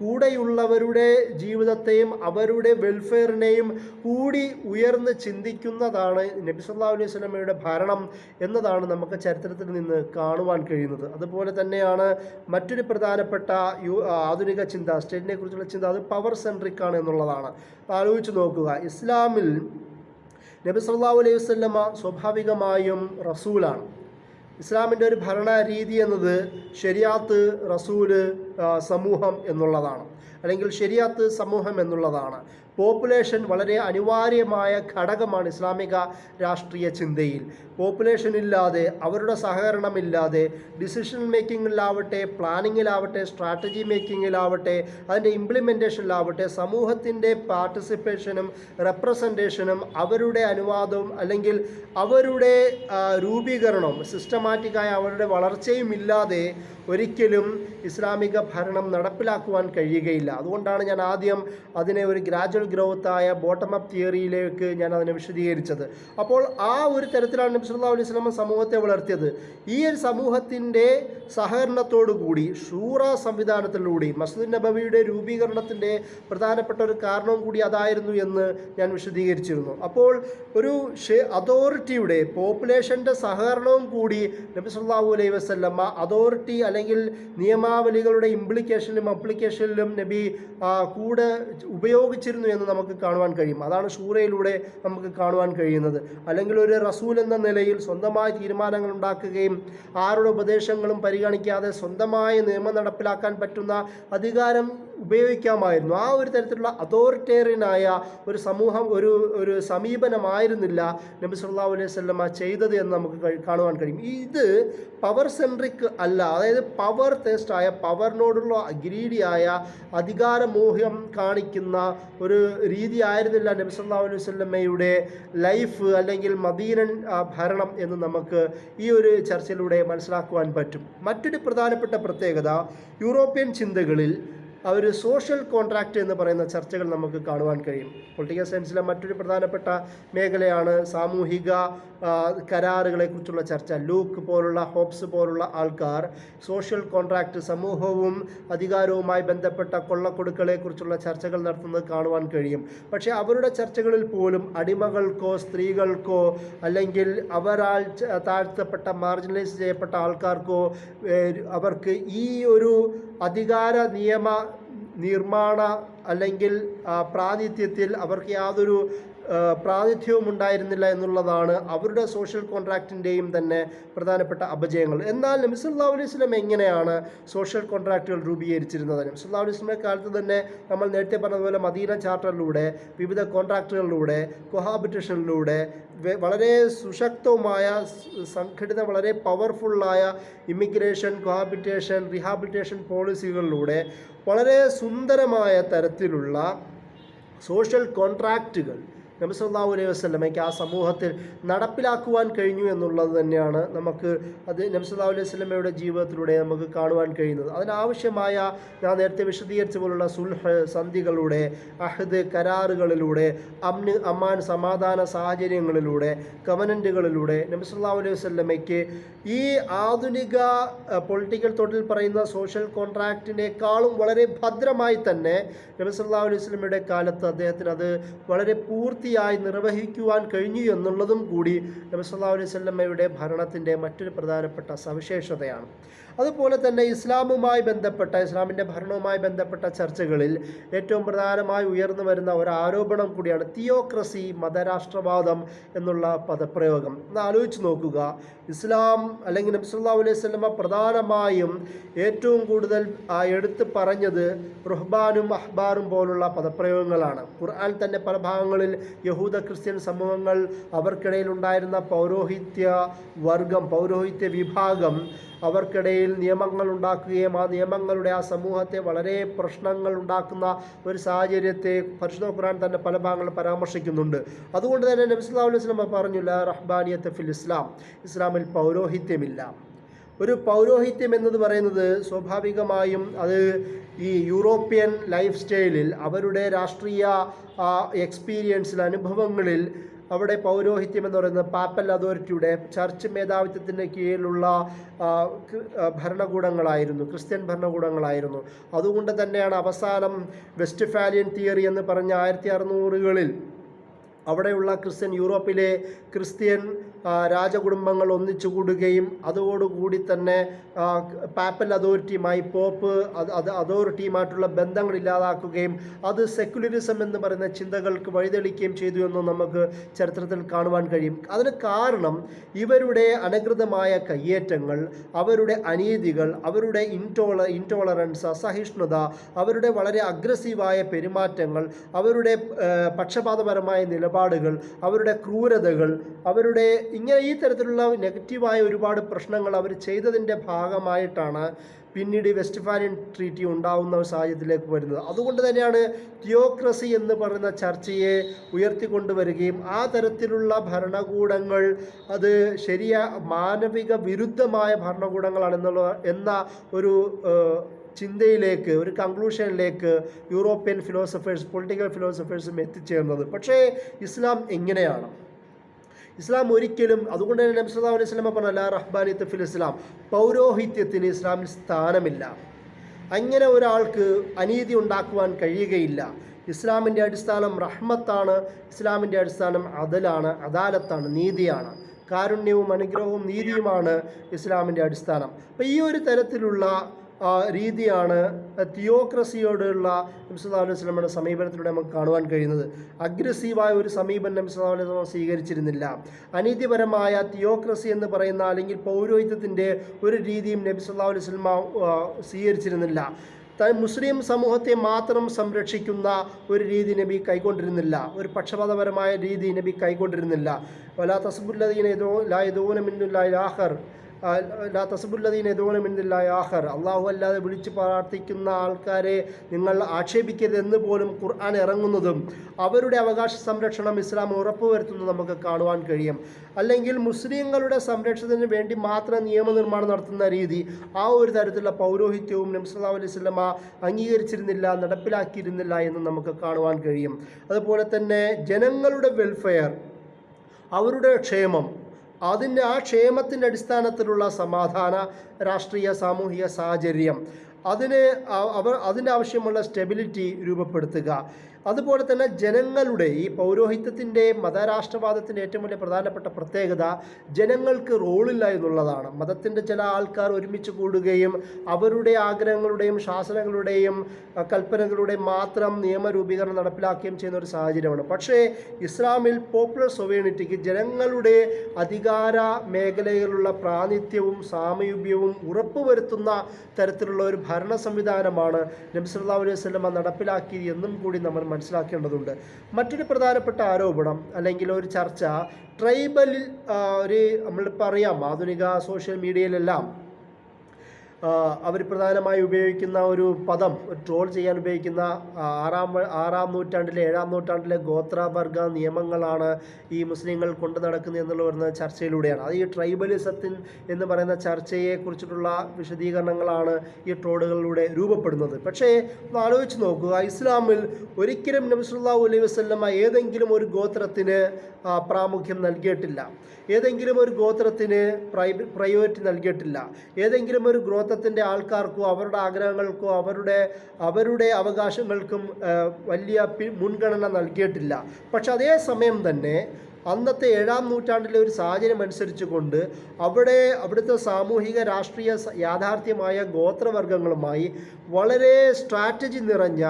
കൂടെയുള്ളവരുടെ ജീവിതത്തെയും അവരുടെ വെൽഫെയറിനെയും കൂടി ഉയർന്ന് ചിന്തിക്കുന്നതാണ് നബി സല്ലല്ലാഹു അലൈഹി വസല്ലമയുടെ ഭരണം എന്നതാണ് നമുക്ക് ചരിത്രത്തിൽ നിന്ന് കാണുവാൻ കഴിയുന്നത്. അതുപോലെ തന്നെയാണ് മറ്റൊരു പ്രധാനപ്പെട്ട ആധുനിക ചിന്ത, സ്റ്റേറ്റിനെ കുറിച്ചുള്ള ചിന്ത, അത് പവർ സെൻട്രിക് ആണ് എന്നുള്ളതാണ്. ആലോചിച്ച് നോക്കുക, ഇസ്ലാമിൽ നബി സല്ലല്ലാഹു അലൈഹി വസല്ലമ സ്വാഭാവികമായും റസൂലാണ്. ഇസ്ലാമിൻ്റെ ഒരു ഭരണ രീതി എന്നത് ശരിയാത്ത്, റസൂല്, സമൂഹം എന്നുള്ളതാണ്, അല്ലെങ്കിൽ ശരിയാത്ത്, സമൂഹം എന്നുള്ളതാണ്. പോപ്പുലേഷൻ വളരെ അനിവാര്യമായ ഘടകമാണ് ഇസ്ലാമിക രാഷ്ട്രീയ ചിന്തയിൽ. പോപ്പുലേഷൻ ഇല്ലാതെ, അവരുടെ സഹകരണമില്ലാതെ, ഡിസിഷൻ മേക്കിങ്ങിലാവട്ടെ, പ്ലാനിങ്ങിലാവട്ടെ, സ്ട്രാറ്റജി മേക്കിങ്ങിലാവട്ടെ, അതിൻ്റെ ഇംപ്ലിമെൻറ്റേഷനിലാവട്ടെ, സമൂഹത്തിൻ്റെ പാർട്ടിസിപ്പേഷനും റെപ്രസെൻറ്റേഷനും അവരുടെ അനുവാദവും അല്ലെങ്കിൽ അവരുടെ രൂപീകരണവും സിസ്റ്റമാറ്റിക്കായ അവരുടെ വളർച്ചയും ഇല്ലാതെ ഒരിക്കലും ഇസ്ലാമിക ഭരണം നടപ്പിലാക്കുവാൻ കഴിയുകയില്ല. അതുകൊണ്ടാണ് ഞാൻ ആദ്യം അതിനെ ഒരു ഗ്രാജുവൽ ഗ്രോത്തായ ബോട്ടം അപ്പ് തിയറിയിലേക്ക് ഞാൻ അതിനെ വിശദീകരിച്ചത്. അപ്പോൾ ആ ഒരു തരത്തിലാണ് നബി സല്ലല്ലാഹു അലൈഹി വസല്ലം സമൂഹത്തെ വളർത്തിയത്. ഈ ഒരു സമൂഹത്തിൻ്റെ സഹകരണത്തോടുകൂടി, ഷൂറ സംവിധാനത്തിലൂടെ, മസ്ജിദ് നബവിയുടെ രൂപീകരണത്തിൻ്റെ പ്രധാനപ്പെട്ട ഒരു കാരണവും കൂടി അതായിരുന്നു എന്ന് ഞാൻ വിശദീകരിച്ചിരുന്നു. അപ്പോൾ ഒരു അതോറിറ്റിയുടെ, പോപ്പുലേഷൻ്റെ സഹകരണവും കൂടി നബി സല്ലല്ലാഹു അലൈഹി വസല്ലം അതോറിറ്റി അല്ലെങ്കിൽ നിയമാവലികളുടെ ഇംപ്ലിക്കേഷനിലും അപ്ലിക്കേഷനിലും നബി കൂടെ ഉപയോഗിച്ചിരുന്നു എന്ന് നമുക്ക് കാണുവാൻ കഴിയും. അതാണ് ഷൂറയിലൂടെ നമുക്ക് കാണുവാൻ കഴിയുന്നത്. അല്ലെങ്കിൽ ഒരു റസൂൽ എന്ന നിലയിൽ സ്വന്തമായി തീരുമാനങ്ങൾ ഉണ്ടാക്കുകയും ആരുടെ ഉപദേശങ്ങളും പരിഗണിക്കാതെ സ്വന്തമായി നിയമം നടപ്പിലാക്കാൻ പറ്റുന്ന അധികാരം ഉപയോഗിക്കാമായിരുന്നു. ആ ഒരു തരത്തിലുള്ള അതോറിറ്റേറിയനായ ഒരു സമൂഹം, ഒരു സമീപനമായിരുന്നില്ല നബി സല്ലല്ലാഹു അലൈഹി വസല്ലമ ചെയ്തത് എന്ന് നമുക്ക് കാണുവാൻ കഴിയും. ഇത് പവർ സെൻട്രിക് അല്ല, അതായത് പവർ തേസ്റ്റായ, പവറിനോടുള്ള ഗ്രീഡിയായ, അധികാരമോഹം കാണിക്കുന്ന ഒരു രീതി ആയിരുന്നില്ല നബി സല്ലല്ലാഹു അലൈഹി വസല്ലമയുടെ ലൈഫ് അല്ലെങ്കിൽ മദീനൻ ഭരണം എന്ന് നമുക്ക് ഈ ഒരു ചർച്ചയിലൂടെ മനസ്സിലാക്കുവാൻ പറ്റും. മറ്റൊരു പ്രധാനപ്പെട്ട പ്രത്യേകത, യൂറോപ്യൻ ചിന്തകളിൽ ഒരു സോഷ്യൽ കോൺട്രാക്റ്റ് എന്ന് പറയുന്ന ചർച്ചകൾ നമുക്ക് കാണുവാൻ കഴിയും. പൊളിറ്റിക്കൽ സയൻസിലെ മറ്റൊരു പ്രധാനപ്പെട്ട മേഖലയാണ് സാമൂഹിക കരാറുകളെക്കുറിച്ചുള്ള ചർച്ച. ലൂക്ക് പോലുള്ള, ഹോബ്സ് പോലുള്ള ആൾക്കാർ സോഷ്യൽ കോൺട്രാക്റ്റ്, സമൂഹവും അധികാരവുമായി ബന്ധപ്പെട്ട കൊള്ളക്കൊടുക്കളെക്കുറിച്ചുള്ള ചർച്ചകൾ നടത്തുന്നത് കാണുവാൻ കഴിയും. പക്ഷേ അവരുടെ ചർച്ചകളിൽ പോലും അടിമകൾക്കോ സ്ത്രീകൾക്കോ അല്ലെങ്കിൽ അവരാൽ താഴ്ത്തപ്പെട്ട, മാർജിനലൈസ് ചെയ്യപ്പെട്ട ആൾക്കാർക്കോ അവർക്ക് ഈ ഒരു അധികാര നിയമ നിർമ്മാണ അല്ലെങ്കിൽ പ്രാതിനിധ്യത്തിൽ അവർക്ക് യാതൊരു പ്രാതിനിധ്യവും ഉണ്ടായിരുന്നില്ല എന്നുള്ളതാണ് അവരുടെ സോഷ്യൽ കോൺട്രാക്റ്റിൻ്റെയും തന്നെ പ്രധാനപ്പെട്ട അപജയങ്ങൾ. എന്നാൽ നബി സല്ലല്ലാഹു അലൈഹി വസല്ലം എങ്ങനെയാണ് സോഷ്യൽ കോൺട്രാക്റ്റുകൾ രൂപീകരിച്ചിരുന്നത്? നബി സല്ലല്ലാഹു അലൈഹി വസല്ലമയുടെ കാലത്ത് തന്നെ നമ്മൾ നേരത്തെ പറഞ്ഞതുപോലെ മദീന ചാർട്ടറിലൂടെ, വിവിധ കോൺട്രാക്റ്റുകളിലൂടെ, കൊഹാബിറ്റേഷനിലൂടെ, വളരെ സുശക്തവുമായ സംഘടിത വളരെ പവർഫുള്ളായ ഇമിഗ്രേഷൻ, കൊഹാബിറ്റേഷൻ, റീഹാബിലിറ്റേഷൻ പോളിസികളിലൂടെ വളരെ സുന്ദരമായ തരത്തിലുള്ള സോഷ്യൽ കോൺട്രാക്റ്റുകൾ നബി സല്ലല്ലാഹു അലൈഹി വസല്ലമയ്ക്ക് ആ സമൂഹത്തിൽ നടപ്പിലാക്കുവാൻ കഴിഞ്ഞു എന്നുള്ളത് തന്നെയാണ് നമുക്ക് അത് നബി സല്ലല്ലാഹു അലൈഹി വസല്ലമയുടെ ജീവിതത്തിലൂടെ നമുക്ക് കാണുവാൻ കഴിയുന്നത്. അതിനാവശ്യമായ ഞാൻ നേരത്തെ വിശദീകരിച്ച പോലുള്ള സുൽഹ് സന്ധികളുടെ, അഹ്ദ് കരാറുകളിലൂടെ, അമാൻ സമാധാന സാഹചര്യങ്ങളിലൂടെ, കവനൻറ്റുകളിലൂടെ നബി സല്ലല്ലാഹു അലൈഹി വസല്ലമയ്ക്ക് ഈ ആധുനിക പൊളിറ്റിക്കൽ തോട്ടിൽ പറയുന്ന സോഷ്യൽ കോൺട്രാക്റ്റിനേക്കാളും വളരെ ഭദ്രമായി തന്നെ നബി സല്ലല്ലാഹു അലൈഹി വസല്ലമയുടെ കാലത്ത് അദ്ദേഹത്തിന് അത് വളരെ പൂർത്തിയായി നിർവഹിക്കുവാൻ കഴിഞ്ഞു എന്നുള്ളതും കൂടി നബി സല്ലല്ലാഹു അലൈഹി വസല്ലമയുടെ ഭരണത്തിൻ്റെ മറ്റൊരു പ്രധാനപ്പെട്ട സവിശേഷതയാണ്. അതുപോലെ തന്നെ ഇസ്ലാമുമായി ബന്ധപ്പെട്ട, ഇസ്ലാമിൻ്റെ ഭരണവുമായി ബന്ധപ്പെട്ട ചർച്ചകളിൽ ഏറ്റവും പ്രധാനമായി ഉയർന്നു വരുന്ന ഒരു ആരോപണം കൂടിയാണ് തിയോക്രസി, മതരാഷ്ട്രവാദം എന്നുള്ള പദപ്രയോഗം. ഒന്ന് ആലോചിച്ച് നോക്കുക. ഇസ്ലാം അല്ലെങ്കിൽ നബി സല്ലല്ലാഹു അലൈഹി വസല്ലമ പ്രധാനമായും ഏറ്റവും കൂടുതൽ എടുത്ത് പറഞ്ഞത് റുഹ്ബാനും അഹ്ബാറും പോലുള്ള പദപ്രയോഗങ്ങളാണ്. ഖുർആൻ തന്നെ പല ഭാഗങ്ങളിൽ യഹൂദ ക്രിസ്ത്യൻ സമൂഹങ്ങൾ അവർക്കിടയിൽ ഉണ്ടായിരുന്ന പൗരോഹിത്യ വർഗം, പൗരോഹിത്യ വിഭാഗം അവർക്കിടയിൽ നിയമങ്ങൾ ഉണ്ടാക്കുകയും ആ നിയമങ്ങളുടെ ആ സമൂഹത്തെ വളരെ പ്രശ്നങ്ങൾ ഉണ്ടാക്കുന്ന ഒരു സാഹചര്യത്തെ പരിശുദ്ധ ഖുർആൻ തന്നെ പല ഭാഗങ്ങളിൽ പരാമർശിക്കുന്നുണ്ട്. അതുകൊണ്ട് തന്നെ നബി സല്ലല്ലാഹു അലൈഹി വസല്ലം പറഞ്ഞു, ലാ റഹ്ബാനിയത്ത് ഫിൽ ഇസ്ലാം, ഇസ്ലാമിൽ പൗരോഹിത്യമില്ല. ഒരു പൗരോഹിത്യം എന്നത് പറയുന്നത് സ്വാഭാവികമായും അത് ഈ യൂറോപ്യൻ ലൈഫ് സ്റ്റൈലിൽ, അവരുടെ രാഷ്ട്രീയ എക്സ്പീരിയൻസിൽ, അനുഭവങ്ങളിൽ അവിടെ പൗരോഹിത്യം എന്ന് പറയുന്നത് പാപ്പൽ അതോറിറ്റിയുടെ, ചർച്ച് മേധാവിത്വത്തിൻ്റെ കീഴിലുള്ള ഭരണകൂടങ്ങളായിരുന്നു, ക്രിസ്ത്യൻ ഭരണകൂടങ്ങളായിരുന്നു. അതുകൊണ്ട് തന്നെയാണ് അവസാനം വെസ്റ്റ്ഫാലിയൻ തിയറി എന്ന് പറഞ്ഞ 1600കളിൽ അവിടെയുള്ള യൂറോപ്പിലെ ക്രിസ്ത്യൻ രാജകുടുംബങ്ങൾ ഒന്നിച്ചു കൂടുകയും അതോടുകൂടി തന്നെ പാപ്പൽ അതോറിറ്റിയുമായി, പോപ്പ് അതോറിറ്റിയുമായിട്ടുള്ള ബന്ധങ്ങൾ ഇല്ലാതാക്കുകയും അത് സെക്യുലറിസം എന്ന് പറയുന്ന ചിന്തകൾക്ക് വഴിതെളിക്കുകയും ചെയ്തു എന്ന് നമുക്ക് ചരിത്രത്തിൽ കാണുവാൻ കഴിയും. അതിന് കാരണം ഇവരുടെ അനധികൃതമായ കയ്യേറ്റങ്ങൾ, അവരുടെ അനീതികൾ, അവരുടെ ഇൻടോളറൻസ്, അസഹിഷ്ണുത, അവരുടെ വളരെ അഗ്രസീവായ പെരുമാറ്റങ്ങൾ, അവരുടെ പക്ഷപാതപരമായ നിലപാടുകൾ, അവരുടെ ക്രൂരതകൾ, അവരുടെ ഇങ്ങനെ ഈ തരത്തിലുള്ള നെഗറ്റീവായ ഒരുപാട് പ്രശ്നങ്ങൾ അവർ ചെയ്തതിൻ്റെ ഭാഗമായിട്ടാണ് പിന്നീട് വെസ്റ്റ്ഫാലിയൻ ട്രീറ്റി ഉണ്ടാവുന്ന ഒരു സാഹചര്യത്തിലേക്ക് വരുന്നത്. അതുകൊണ്ട് തന്നെയാണ് തിയോക്രസി എന്ന് പറയുന്ന ചർച്ചയെ ഉയർത്തിക്കൊണ്ടുവരികയും ആ തരത്തിലുള്ള ഭരണകൂടങ്ങൾ അത് മാനവിക വിരുദ്ധമായ ഭരണകൂടങ്ങളാണെന്നുള്ള ഒരു ചിന്തയിലേക്ക്, ഒരു കൺക്ലൂഷനിലേക്ക് യൂറോപ്യൻ ഫിലോസഫേഴ്സ്, പൊളിറ്റിക്കൽ ഫിലോസഫേഴ്സും എത്തിച്ചേർന്നത്. പക്ഷേ ഇസ്ലാം എങ്ങനെയാണ്? ഇസ്ലാം ഒരിക്കലും, അതുകൊണ്ട് തന്നെ നബി സല്ലല്ലാഹു അലൈഹി വസല്ലം പറഞ്ഞ ലാ റഹ്ബാനിയത്ത് ഫിൽ ഇസ്ലാം, പൗരോഹിത്യത്തിന് ഇസ്ലാമിൽ സ്ഥാനമില്ല. അങ്ങനെ ഒരാൾക്ക് അനീതി ഉണ്ടാക്കുവാൻ കഴിയുകയില്ല. ഇസ്ലാമിൻ്റെ അടിസ്ഥാനം റഹ്മത്താണ്, ഇസ്ലാമിൻ്റെ അടിസ്ഥാനം അദലാണ്, അദാലത്താണ്, നീതിയാണ്. കാരുണ്യവും അനുഗ്രഹവും നീതിയുമാണ് ഇസ്ലാമിൻ്റെ അടിസ്ഥാനം. അപ്പോൾ ഈ ഒരു തരത്തിലുള്ള രീതിയാണ് തിയോക്രസിയോടുള്ള നബി സല്ലല്ലാഹു അലൈഹി വസല്ലമയുടെ സമീപനത്തിലൂടെ നമുക്ക് കാണുവാൻ കഴിയുന്നത്. അഗ്രസീവായ ഒരു സമീപനം നബി സല്ലല്ലാഹു അലൈഹി വസല്ലം സ്വീകരിച്ചിരുന്നില്ല. അനീതിപരമായ തിയോക്രസി എന്ന് പറയുന്ന അല്ലെങ്കിൽ പൗരോഹിത്യത്തിൻ്റെ ഒരു രീതിയും നബി സല്ലല്ലാഹു അലൈഹി വസല്ലം സ്വീകരിച്ചിരുന്നില്ല. മുസ്ലിം സമൂഹത്തെ മാത്രം സംരക്ഷിക്കുന്ന ഒരു രീതി നബി കൈക്കൊണ്ടിരുന്നില്ല. ഒരു പക്ഷപാതപരമായ രീതി നബി കൈക്കൊണ്ടിരുന്നില്ല. വലാ തസ്ബുല്ലദീന ലാ യദൂന മിന്നുല്ലാഹിൽ ആഖർ, ലാ തസ്ബുല്ലദീന യദൂന മിന്നുല്ലാഹിൽ ആഖർ, അല്ലാഹു അല്ലാതെ വിളിച്ച് പ്രാർത്ഥിക്കുന്ന ആൾക്കാരെ നിങ്ങൾ ആക്ഷേപിക്കരുതെന്ന് പോലും ഖുർആൻ ഇറങ്ങുന്നതും അവരുടെ അവകാശ സംരക്ഷണം ഇസ്ലാം ഉറപ്പുവരുത്തുന്നത് നമുക്ക് കാണുവാൻ കഴിയും. അല്ലെങ്കിൽ മുസ്ലിങ്ങളുടെ സംരക്ഷണത്തിന് വേണ്ടി മാത്രം നിയമനിർമ്മാണം നടത്തുന്ന രീതി, ആ ഒരു തരത്തിലുള്ള പൗരോഹിത്യവും നബി സല്ലല്ലാഹു അലൈഹി വസല്ലം അംഗീകരിച്ചിരുന്നില്ല, നടപ്പിലാക്കിയിരുന്നില്ല എന്ന് നമുക്ക് കാണുവാൻ കഴിയും. അതുപോലെ തന്നെ ജനങ്ങളുടെ വെൽഫെയർ, അവരുടെ ക്ഷേമം, ആ ക്ഷേമത്തിൻ്റെ അടിസ്ഥാനത്തിലുള്ള സമാധാന രാഷ്ട്രീയ സാമൂഹിക സാഹചര്യം, അതിന് ആവശ്യമുള്ള സ്റ്റെബിലിറ്റി രൂപപ്പെടുത്തുക, അതുപോലെ തന്നെ ജനങ്ങളുടെ ഈ പൗരോഹിത്യത്തിൻ്റെ മതരാഷ്ട്രവാദത്തിൻ്റെ ഏറ്റവും വലിയ പ്രധാനപ്പെട്ട പ്രത്യേകത ജനങ്ങൾക്ക് റോളില്ല എന്നുള്ളതാണ്. മതത്തിൻ്റെ ചില ആൾക്കാർ ഒരുമിച്ച് കൂടുകയും അവരുടെ ആഗ്രഹങ്ങളുടെയും ശാസനകളുടെയും കൽപ്പനകളുടെയും മാത്രം നിയമരൂപീകരണം നടപ്പിലാക്കുകയും ചെയ്യുന്ന ഒരു സാഹചര്യമാണ്. പക്ഷേ ഇസ്ലാമിൽ പോപ്പുലർ സൊവേണിറ്റിക്ക് ജനങ്ങളുടെ അധികാര മേഖലയിലുള്ള പ്രാതിനിധ്യവും സാമീപ്യവും ഉറപ്പുവരുത്തുന്ന തരത്തിലുള്ള ഒരു ഭരണ സംവിധാനമാണ് നബി സല്ലല്ലാഹു അലൈഹി വസല്ലമ നടപ്പിലാക്കിയത് എന്നും കൂടി നമ്മൾ മനസ്സിലാക്കേണ്ടതുണ്ട്. മറ്റൊരു പ്രധാനപ്പെട്ട ആരോപണം അല്ലെങ്കിൽ ഒരു ചർച്ച ട്രൈബലിൽ നമ്മളിപ്പോൾ അറിയാം, ആധുനിക സോഷ്യൽ മീഡിയയിലെല്ലാം അവർ പ്രധാനമായി ഉപയോഗിക്കുന്ന ഒരു പദം, ട്രോൾ ചെയ്യാൻ ഉപയോഗിക്കുന്ന ആറാം നൂറ്റാണ്ടിലെ 7-ാം നൂറ്റാണ്ടിലെ ഗോത്രവർഗ നിയമങ്ങളാണ് ഈ മുസ്ലിങ്ങൾ കൊണ്ടു നടക്കുന്നത് എന്നുള്ള വരുന്ന ചർച്ചയിലൂടെയാണ്. അത് ഈ ട്രൈബലിസത്തിൽ എന്ന് പറയുന്ന ചർച്ചയെക്കുറിച്ചിട്ടുള്ള വിശദീകരണങ്ങളാണ് ഈ ട്രോളുകളിലൂടെ രൂപപ്പെടുന്നത്. പക്ഷേ ഒന്ന് ആലോചിച്ച് നോക്കുക, ഇസ്ലാമിൽ ഒരിക്കലും നബി സല്ലല്ലാഹു അലൈഹി വസല്ലമ ഏതെങ്കിലും ഒരു ഗോത്രത്തിന് പ്രാമുഖ്യം നൽകിയിട്ടില്ല, ഏതെങ്കിലും ഒരു ഗോത്രത്തിന് പ്രയോറിറ്റി നൽകിയിട്ടില്ല, ഏതെങ്കിലും ഒരു ഗോത്രത്തിൻ്റെ ആൾക്കാർക്കോ അവരുടെ ആഗ്രഹങ്ങൾക്കോ അവരുടെ അവകാശങ്ങൾക്കും വലിയ മുൻഗണന നൽകിയിട്ടില്ല. പക്ഷെ അതേ സമയം തന്നെ അന്നത്തെ 7-ാം നൂറ്റാണ്ടിലെ ഒരു സാഹചര്യം അനുസരിച്ചുകൊണ്ട് അവിടുത്തെ സാമൂഹിക രാഷ്ട്രീയ യാഥാർത്ഥ്യമായ ഗോത്രവർഗങ്ങളുമായി വളരെ സ്ട്രാറ്റജി നിറഞ്ഞ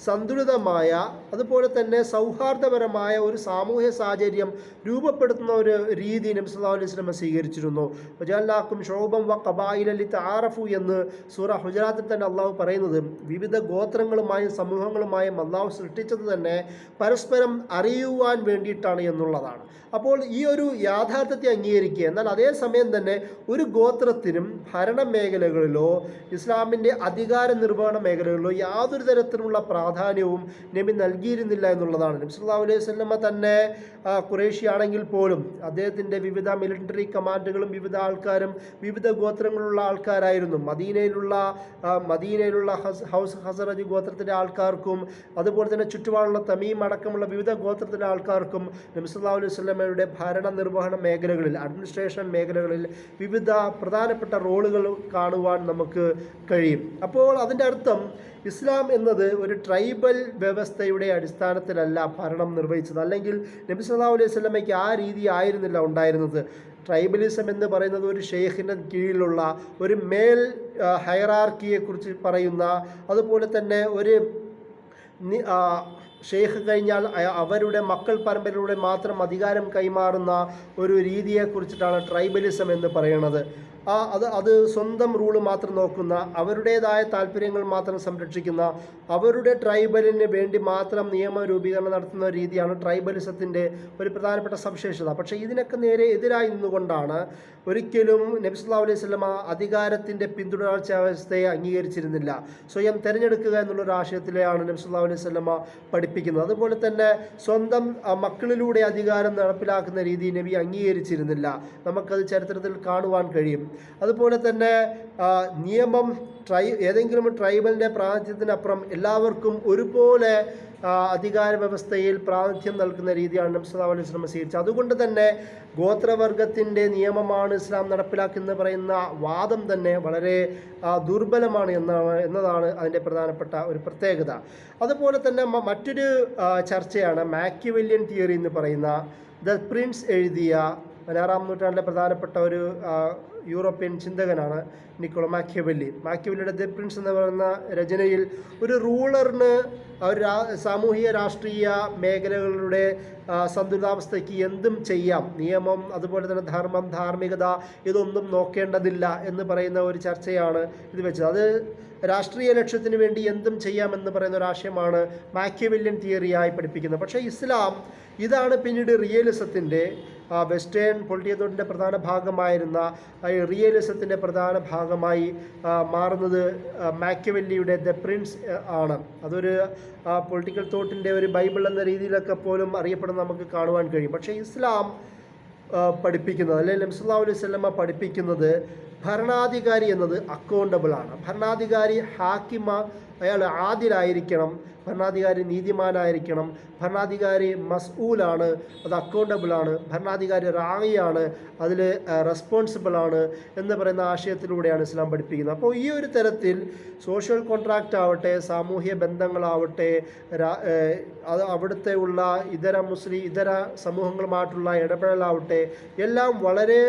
സന്തുലിതമായ അതുപോലെ തന്നെ സൗഹാർദ്ദപരമായ ഒരു സാമൂഹ്യ സാഹചര്യം രൂപപ്പെടുത്തുന്ന ഒരു രീതി നബി സല്ലല്ലാഹു അലൈഹി വസല്ലം സ്വീകരിച്ചിരുന്നു. വജഅൽനാകും ശുഉബൻ വ ഖബായില ലിതആറഫു എന്ന് സൂറ ഹുജറാത്തിൽ തന്നെ അള്ളാഹു പറയുന്നത് വിവിധ ഗോത്രങ്ങളുമായും സമൂഹങ്ങളുമായും അള്ളാഹു സൃഷ്ടിച്ചത് തന്നെ പരസ്പരം അറിയുവാൻ വേണ്ടിയിട്ടാണ് എന്നുള്ളതാണ്. അപ്പോൾ ഈ ഒരു യാഥാർത്ഥ്യത്തെ അംഗീകരിക്കുക, എന്നാൽ അതേസമയം തന്നെ ഒരു ഗോത്രത്തിനും ഭരണ മേഖലകളിലോ ഇസ്ലാമിൻ്റെ അധികാര നിർവഹണ മേഖലകളിലോ യാതൊരു തരത്തിലുള്ള പ്രാധാന്യവും നബി നൽകിയിരുന്നില്ല എന്നുള്ളതാണ്. നബി സല്ലല്ലാഹു അലൈഹി വസല്ലമ തന്നെ ഖുറൈശിയാണെങ്കിൽ പോലും അദ്ദേഹത്തിൻ്റെ വിവിധ മിലിറ്ററി കമാൻഡുകളും വിവിധ ആൾക്കാരും വിവിധ ഗോത്രങ്ങളുള്ള ആൾക്കാരായിരുന്നു. മദീനയിലുള്ള ഹൗസ് ഹസറജ് ഗോത്രത്തിൻ്റെ ആൾക്കാർക്കും അതുപോലെ തന്നെ ചുറ്റുപാടുള്ള തമീം അടക്കമുള്ള വിവിധ ഗോത്രത്തിൻ്റെ ആൾക്കാർക്കും നബി സല്ലല്ലാഹു അലൈഹി വസല്ലമയുടെ ഭരണ നിർവഹണ മേഖലകളിൽ അഡ്മിനിസ്ട്രേഷൻ മേഖലകളിൽ വിവിധ പ്രധാനപ്പെട്ട റോളുകൾ കാണുവാൻ നമുക്ക് കഴിയും. അപ്പോൾ അതിൻ്റെ അർത്ഥം ഇസ്ലാം എന്നത് ഒരു ട്രൈബൽ വ്യവസ്ഥയുടെ അടിസ്ഥാനത്തിലല്ല ഭരണം നിർവഹിച്ചത്, അല്ലെങ്കിൽ നബി സല്ലല്ലാഹു അലൈഹി വസല്ലമയ്ക്ക് ആ രീതി ആയിരുന്നില്ല ഉണ്ടായിരുന്നത്. ട്രൈബലിസം എന്ന് പറയുന്നത് ഒരു ഷെയ്ഖിൻ്റെ കീഴിലുള്ള ഒരു മേൽ ഹൈറാർക്കിയെക്കുറിച്ച് പറയുന്ന, അതുപോലെ തന്നെ ഒരു ഷെയ്ഖ് കഴിഞ്ഞാൽ അവരുടെ മക്കൾ പരമ്പരയിലൂടെ മാത്രം അധികാരം കൈമാറുന്ന ഒരു രീതിയെക്കുറിച്ചിട്ടാണ് ട്രൈബലിസം എന്ന് പറയുന്നത്. അത് സ്വന്തം റൂള് മാത്രം നോക്കുന്ന, അവരുടേതായ താല്പര്യങ്ങൾ മാത്രം സംരക്ഷിക്കുന്ന, അവരുടെ ട്രൈബലിന് വേണ്ടി മാത്രം നിയമ രൂപീകരണം നടത്തുന്ന രീതിയാണ് ട്രൈബലിസത്തിൻ്റെ ഒരു പ്രധാനപ്പെട്ട സവിശേഷത. പക്ഷേ ഇതിനൊക്കെ നേരെ എതിരായി നിന്നുകൊണ്ടാണ് ഒരിക്കലും നബി സല്ലല്ലാഹു അലൈഹി വസല്ലമ അധികാരത്തിൻ്റെ പിന്തുടർച്ചാ വ്യവസ്ഥയെ അംഗീകരിച്ചിരുന്നില്ല. സ്വയം തിരഞ്ഞെടുക്കുക എന്നുള്ളൊരു ആശയത്തിലെയാണ് നബി സല്ലല്ലാഹു അലൈഹി വസല്ലമ പഠിപ്പിക്കുന്നത്. അതുപോലെ തന്നെ സ്വന്തം മക്കളിലൂടെ അധികാരം നടപ്പിലാക്കുന്ന രീതി നബി അംഗീകരിച്ചിരുന്നില്ല. നമുക്കത് ചരിത്രത്തിൽ കാണുവാൻ കഴിയും. അതുപോലെ തന്നെ നിയമം ഏതെങ്കിലും ട്രൈബലിൻ്റെ പ്രാതിനിധ്യത്തിനപ്പുറം എല്ലാവർക്കും ഒരുപോലെ അധികാര വ്യവസ്ഥയിൽ പ്രാതിനിധ്യം നൽകുന്ന രീതിയാണ് നബി സല്ലല്ലാഹു അലൈഹി വസല്ലം സ്വീകരിച്ചത്. അതുകൊണ്ട് തന്നെ ഗോത്രവർഗത്തിൻ്റെ നിയമമാണ് ഇസ്ലാം നടപ്പിലാക്കുന്നത് പറയുന്ന വാദം തന്നെ വളരെ ദുർബലമാണ് എന്നതാണ് അതിൻ്റെ പ്രധാനപ്പെട്ട ഒരു പ്രത്യേകത. അതുപോലെ തന്നെ മറ്റൊരു ചർച്ചയാണ് മാക്കിവെല്ലിയൻ തിയറി എന്ന് പറയുന്ന ദ പ്രിൻസ് എഴുതിയ 16-ാം നൂറ്റാണ്ടിലെ പ്രധാനപ്പെട്ട ഒരു യൂറോപ്യൻ ചിന്തകനാണ് നിക്കോളോ മാക്കിയവെല്ലി. മാക്കിയവെല്ലിയുടെ ദ പ്രിൻസ് എന്ന് പറയുന്ന രചനയിൽ ഒരു റൂളറിന് സാമൂഹിക രാഷ്ട്രീയ മേഖലകളുടെ സന്തുലിതാവസ്ഥയ്ക്ക് എന്തും ചെയ്യാം, നിയമം അതുപോലെ തന്നെ ധർമ്മം ധാർമ്മികത ഇതൊന്നും നോക്കേണ്ടതില്ല എന്ന് പറയുന്ന ഒരു ചർച്ചയാണ് ഇത് വെച്ചത്. അത് രാഷ്ട്രീയ ലക്ഷ്യത്തിന് വേണ്ടി എന്തും ചെയ്യാമെന്ന് പറയുന്ന ഒരു ആശയമാണ് മാക്കിയവെല്ലിയൻ തിയറിയായി പഠിപ്പിക്കുന്നത്. പക്ഷേ ഇസ്ലാം ഇതാണ് പിന്നീട് റിയലിസത്തിൻ്റെ വെസ്റ്റേൺ പൊളിറ്റിക്കൽ തോട്ടിൻ്റെ പ്രധാന ഭാഗമായിരുന്ന റിയലിസത്തിൻ്റെ പ്രധാന ഭാഗമായി മാറുന്നത് മാക്കിയവെല്ലിയുടെ ദ പ്രിൻസ് ആണ്. അതൊരു പൊളിറ്റിക്കൽ തോട്ടിൻ്റെ ഒരു ബൈബിൾ എന്ന രീതിയിലൊക്കെ പോലും അറിയപ്പെടുന്ന നമുക്ക് കാണുവാൻ കഴിയും. പക്ഷേ ഇസ്ലാം പഠിപ്പിക്കുന്നത്, അല്ലെങ്കിൽ നബി സല്ലല്ലാഹു അലൈഹി വസല്ലമ പഠിപ്പിക്കുന്നത് ഭരണാധികാരി എന്നത് അക്കൗണ്ടബിൾ ആണ്. ഭരണാധികാരി അയാൾ ആദിലായിരിക്കണം, ഭരണാധികാരി നീതിമാനായിരിക്കണം, ഭരണാധികാരി മസ്ഊലാണ്, അത് അക്കൗണ്ടബിളാണ്, ഭരണാധികാരി റായിയാണ്, അതിൽ റെസ്പോൺസിബിളാണ് എന്ന് പറയുന്ന ആശയത്തിലൂടെയാണ് ഇസ്ലാം പഠിപ്പിക്കുന്നത്. അപ്പോൾ ഈ ഒരു തരത്തിൽ സോഷ്യൽ കോൺട്രാക്റ്റ് ആവട്ടെ, സാമൂഹ്യ ബന്ധങ്ങളാവട്ടെ, അത് അവിടുത്തെ ഉള്ള ഇതര സമൂഹങ്ങളുമായിട്ടുള്ള ഇടപെടലാവട്ടെ, എല്ലാം വളരെ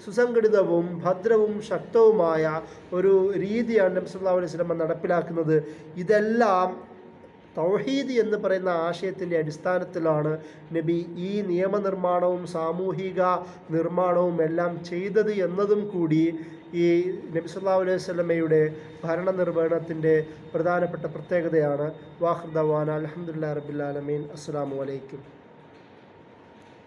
സുസംഘടിതവും ഭദ്രവും ശക്തവുമായ ഒരു രീതിയാണ് നബി സല്ലല്ലാഹു അലൈഹി വസല്ലം നടപ്പിലാക്കുന്നത്. ഇതെല്ലാം തൗഹീദ് എന്ന് പറയുന്ന ആശയത്തിൻ്റെ അടിസ്ഥാനത്തിലാണ് നബി ഈ നിയമനിർമ്മാണവും സാമൂഹിക നിർമ്മാണവും എല്ലാം ചെയ്തത് എന്നതും കൂടി ഈ നബി സല്ലല്ലാഹു അലൈഹി വസല്ലമയുടെ ഭരണനിർവഹണത്തിൻ്റെ പ്രധാനപ്പെട്ട പ്രത്യേകതയാണ്. വാഖിർ ദഅ്വാനാ അൽഹംദുലില്ലാഹി റബ്ബിൽ ആലമീൻ. അസ്സലാമു അലൈക്കും.